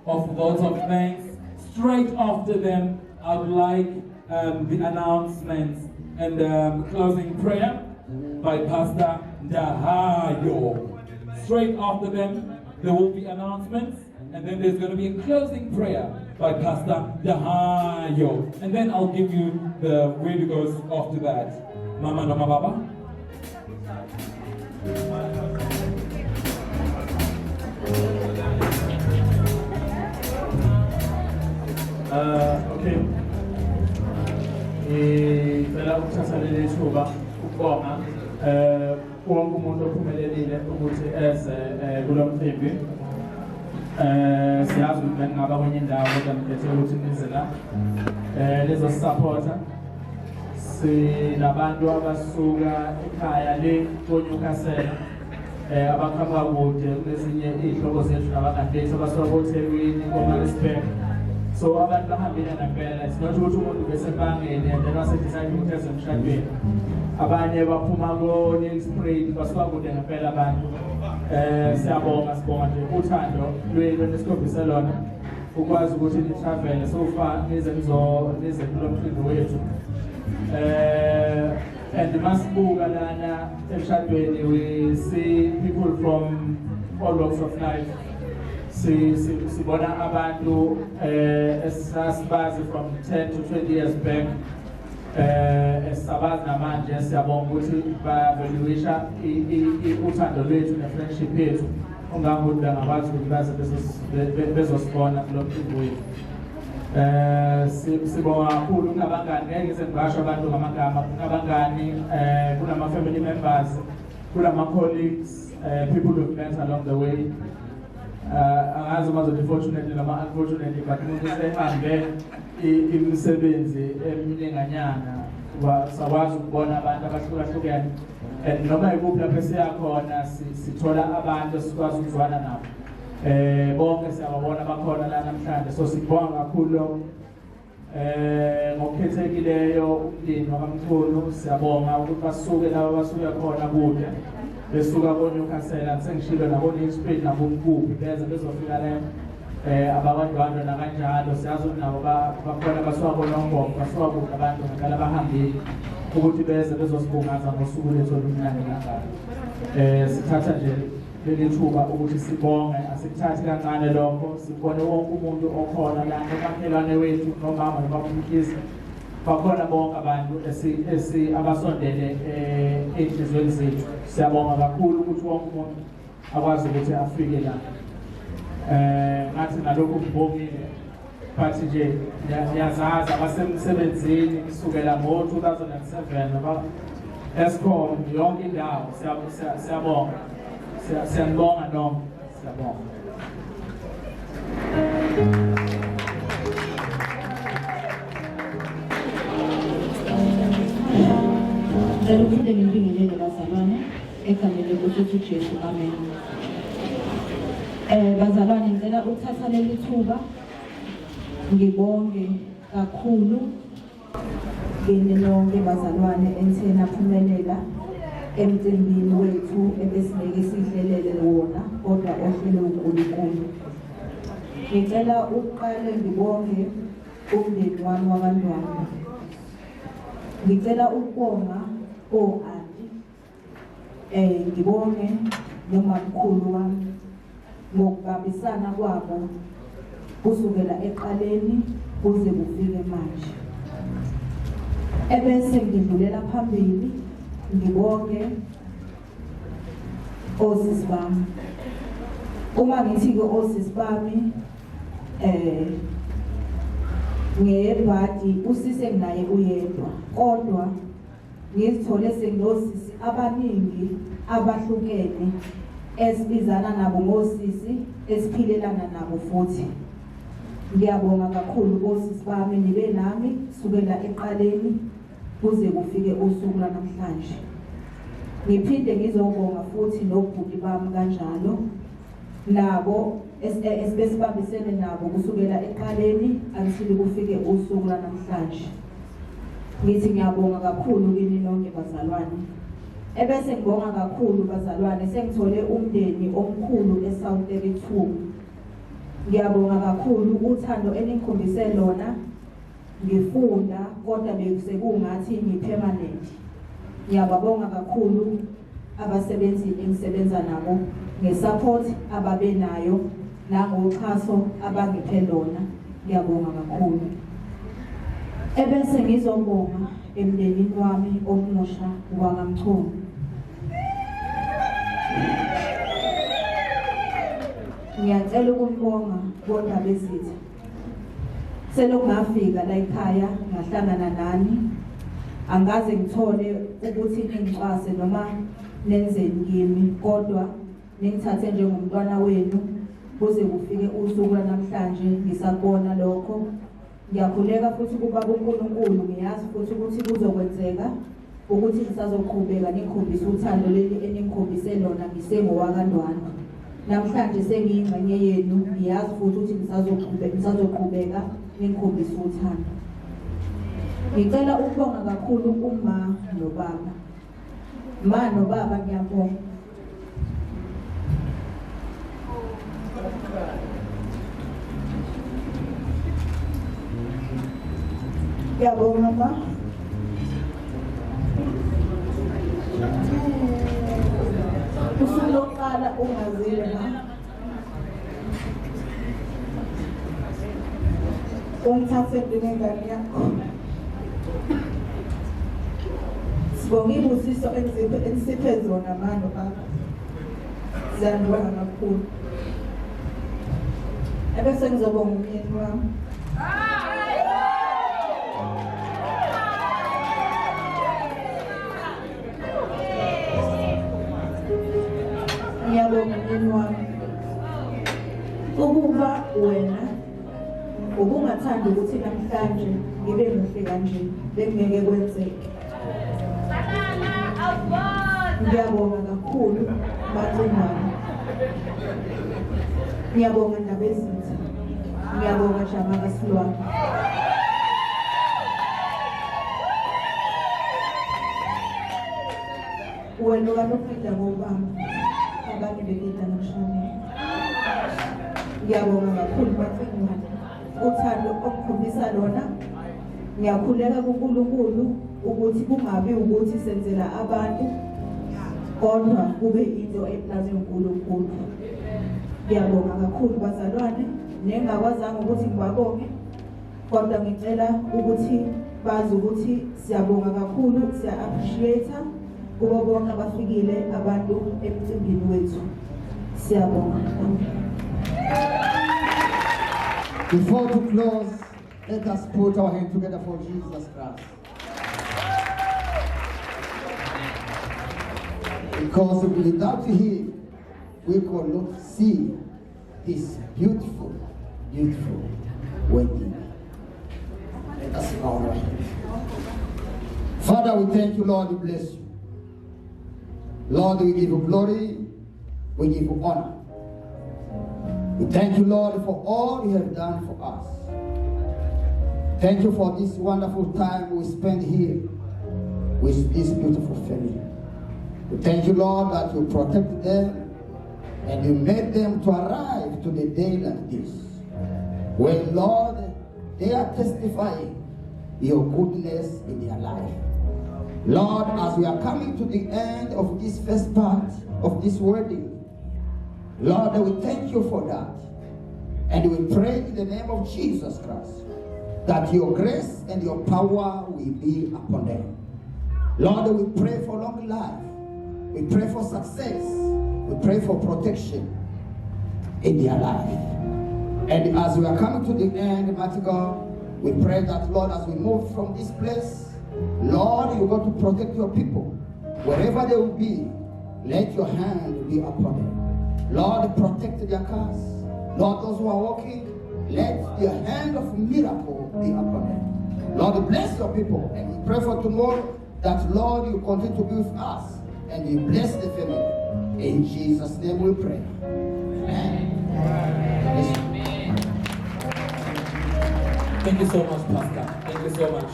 of votes of thanks. Straight after them, I'd like the announcements and closing prayer by Pastor Dahayo. Straight after them, there will be announcements, and then there's going to be a closing prayer by Pastor Dahayo. And then I'll give you the way to go after that. Mama Nama Baba. Okay. Ngicela ukuthatha leli thuba ukubonga wonke umuntu ophumelelile ukuthi eze kulo mcimbi. Siyazi ukuthi ngingaba kwenye indawo kodwa ngikhethe ukuthi nize la. Lizosupporta. Sinabantu abasuka ekhaya le koNyukasela. Abaqhamuka kude kulezinye izihlobo zethu nabangafethu abasuka koThekwini, koMaritzburg. So abantu bahambile ngempela, it's not ukuthi umuntu bese bangene and then wasedecide ukuthi eze emshadweni. Abanye baphuma ko-nail spray, basuka kude ngempela abantu. Siyabonga nje uthando lwenu esikhombise lona ukwazi ukuthi ni-travel so far nize kulo mqimbi wethu. And masibuka lana emshadweni we see people from all walks of life. Sibona abantu esasibazi from 10 to 20 years back. Esabazi namanje siyabonga ukuthi ba-valuisha uthando lwethu ne-friendship yethu. Ungangokuthi bangakwazi ukuthi baze bezosibona kulo mqimbi wethu. Sibonga kakhulu kunabangani, ngeke ngize ngisho abantu ngamagama, kunabangani, kunama-family members, kunama-colleagues, people we've met along the way. Angazi uma zothi fortunately noma unfortunately, but umuntu sehambe imisebenzi emininganyana sakwazi ukubona abantu abahlukahlukene, and noma ikuphi lapho esiyakhona sithola abantu esikwazi ukuzwana nabo. Bonke siyababona bakhona la namhlanje, so sibonga kakhulu ngokukhethekileyo umndeni wabamkhulu. Siyabonga ukuthi basuke laba basuke khona kude, besuka koNewcastle, sengishilo nabo-Nelspruit nabo-Mkubi beze bezofika la abakwaNdwandwe nakanjalo. Siyazi ukuthi nabo bakhona basuka koNongoma, basuka kude abantu ngempela bahambile ukuthi beze bezosibungaza ngosuku lethu olumnandi kangaka. Sithatha nje leli thuba ukuthi sibonge, asikuthathi kancane lokho, sibone wonke umuntu okhona la, nomakhelwane wethu, nomama nobabumkisi, bakhona bonke abantu abasondele ey'nhliziyweni zethu. Siyabonga kakhulu ukuthi wonke umuntu akwazi ukuthi afike la. Ngathi nalokhu ngibongile, but nje niyazazi abasemsebenzini kusukela ngo-2007 Eskom yonke indawo. Siyabonga. Siyabonga nonke. Siyabonga. Ngicela ukuphinde ngibingelele bazalwane egameni lenkosi uJesu, amen. Bazalwane, ngicela ukuthatha leli thuba ngibonge kakhulu kini nonke bazalwane enithena phumelela emcimbini wethu ebesingeke sihlelele wona kodwa ohlele uNkulunkulu. Ngicela uqale ngibonge umndeni wami wabantwana. Ngicela ukubonga o-anti, ngibonge nomamkhulu wami ngokubambisana kwabo kusukela eqaleni kuze kufike manje. Ebese ngidlulela phambili ngibonge osisi bami. Uma ngithi-ke osisi bami ngebhadi usisi enginaye uyedwa, kodwa ngizithole senginosisi abaningi abahlukene esibizana nabo ngosisi, esiphilelana nabo futhi. Ngiyabonga kakhulu osisi bami, nibe nami sukela eqaleni kuze kufike usuku lanamhlanje. Ngiphinde ngizobonga futhi nobhuti bami kanjalo, nabo esibesibambisene nabo kusukela eqaleni until kufike usuku lanamhlanje. Ngithi ngiyabonga kakhulu kini nonke bazalwane. Ebese ngibonga kakhulu bazalwane, sengithole umndeni omkhulu eSouth 32. Ngiyabonga kakhulu uthando eningikhombise lona. Ngifunda kodwa bekusekungathi ngipermanent. Ngiyababonga kakhulu abasebenzi engisebenza nabo ngesupport ababenayo nangoxhaso abangiphe lona. Ngiyabonga kakhulu. Ebese ngizobonga emndenini wami omusha wangaMchunu. Ngiyacela ukubonga kodwa besitha selokungafika la ekhaya ngahlangana nani, angaze ngithole ukuthi ningixwase noma nenzeni kimi, kodwa ningithathe njengomntwana wenu kuze kufike usuku lanamhlanje. Ngisabona lokho, ngiyakhuleka futhi kuba uNkulunkulu, ngiyazi futhi ukuthi kuzokwenzeka ukuthi ngisazoqhubeka ngikhombisa uthando leli eningikhombise lona ngisengowakaNdwandwe. namhlanje sengiyingxenye yenu ngiyazi futhi ukuthi ngisazoqhubeka ngikhombise uthando. Ngicela ukubonga kakhulu uma nobaba. Ma nobaba ngiyabonga. Ngiyabonga ma. Usuku lokuqala ungazile ma. Ungithathe njengengane yakho. Sibonga ibusiso enisiphe zona manje baba. Siyabonga kakhulu. Ebese ngizobonga umyeni wami. Ngiyabonga umyeni wami. Ukuba wena ubungathanda ukuthi namhlanje ngibe muhle kanje bengeke kwenzeke. Ngiyabonga kakhulu bathemana. Ngiyabonga Ndabezitha. Ngiyabonga Jamaka Silwane. Wena kanofida ngobaba abantu bekida nokushonela. Ngiyabonga kakhulu bathemana. Uthando okukhombisa lona. Ngiyakhuleka kuNkulunkulu ukuthi kungabi ukuthi senzela abantu kodwa kube into eplaze uNkulunkulu. Ngiyabonga kakhulu bazalwane nengakwazanga ukuthi ngibabonge kodwa ngicela ukuthi bazi ukuthi siyabonga kakhulu, siya appreciate kubo bonke abafikile abantu emcimbini wethu. Siyabonga. Before to close, let us put our hands together for Jesus Christ. Because without Him, we could not see this beautiful, beautiful wedding. Let us bow our heads. Father, we thank you, Lord, we bless you. Lord, we give you glory, we give you honor. We thank you, Lord, for all you have done for us. Thank you for this wonderful time we spend here with this beautiful family. We thank you, Lord, that you protected them and you made them to arrive to the day like this. When, Lord, they are testifying your goodness in their life. Lord, as we are coming to the end of this first part of this wedding, Lord, we thank you for that. And we pray in the name of Jesus Christ that your grace and your power will be upon them. Lord, we pray for long life. We pray for success. We pray for protection in their life. And as we are coming to the end, mighty God, we pray that, Lord, as we move from this place, Lord, you're going to protect your people. Wherever they will be, let your hand be upon them. Lord, protect their cars. Lord, those who are walking, let your hand of miracle be upon them. Lord, bless your people. And we pray for tomorrow that, Lord, you continue to be with us and you bless the family. In Jesus' name we pray. Amen. Thank you so much, Pastor. Thank you so much.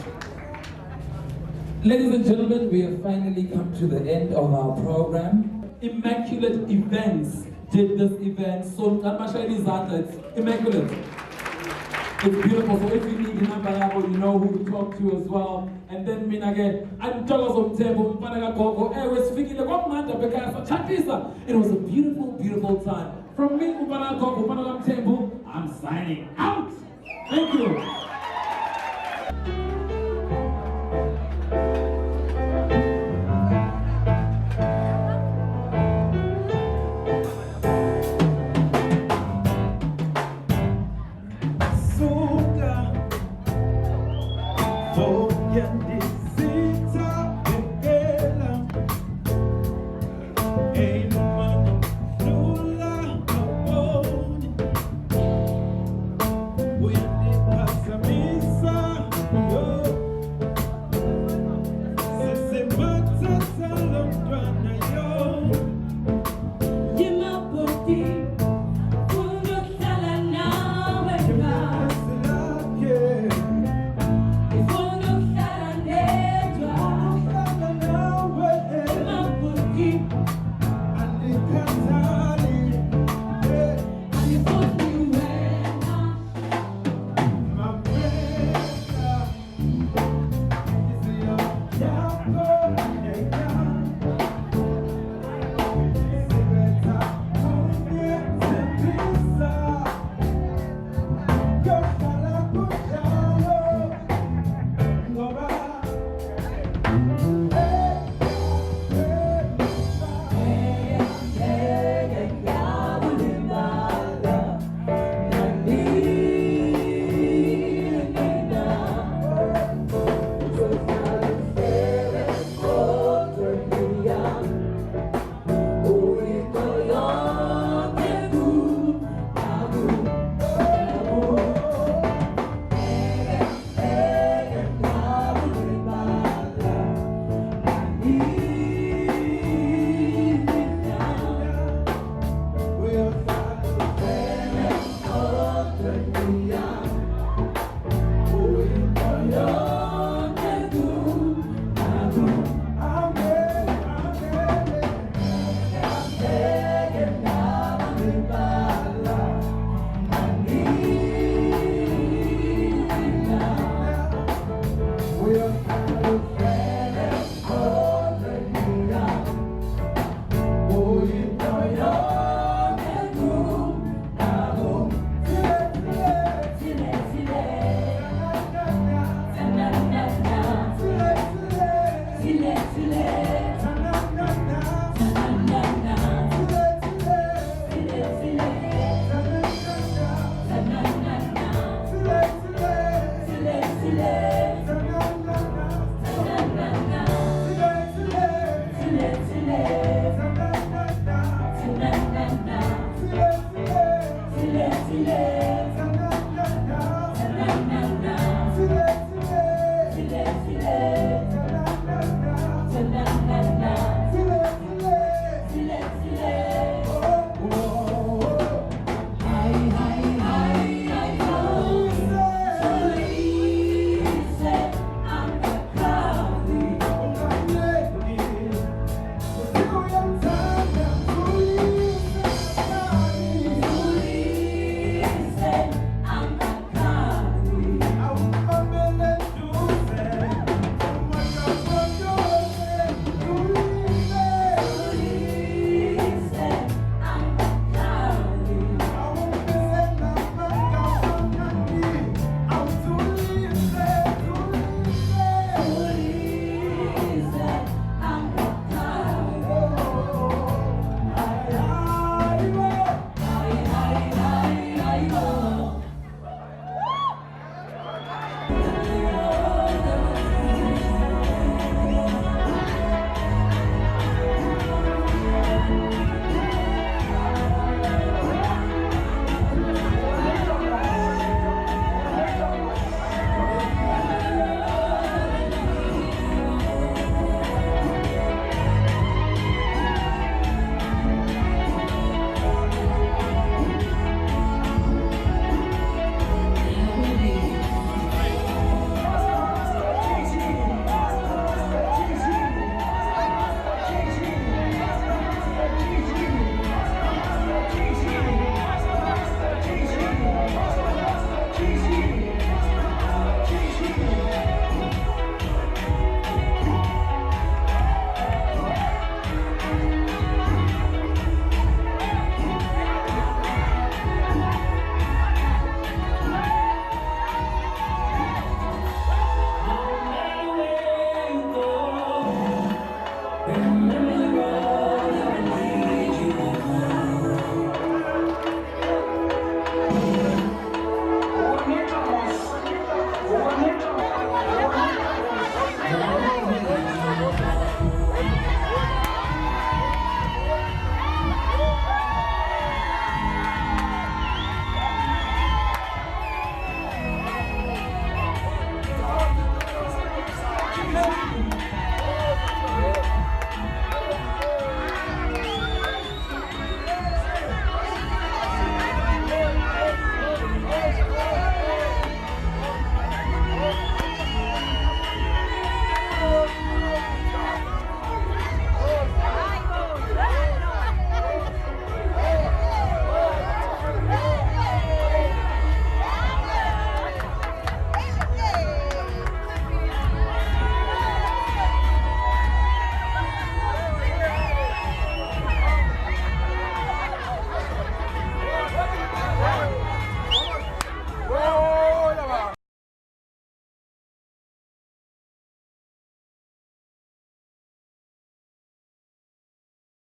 Ladies and gentlemen, we have finally come to the end of our program. Immaculate Events did this event. So, it's immaculate. It's beautiful. So if you need a number, you know who to talk to as well. And then again, I'm talking temple. It was a beautiful, beautiful time. From me, Temple, I'm signing out. Thank you. When it passes silenza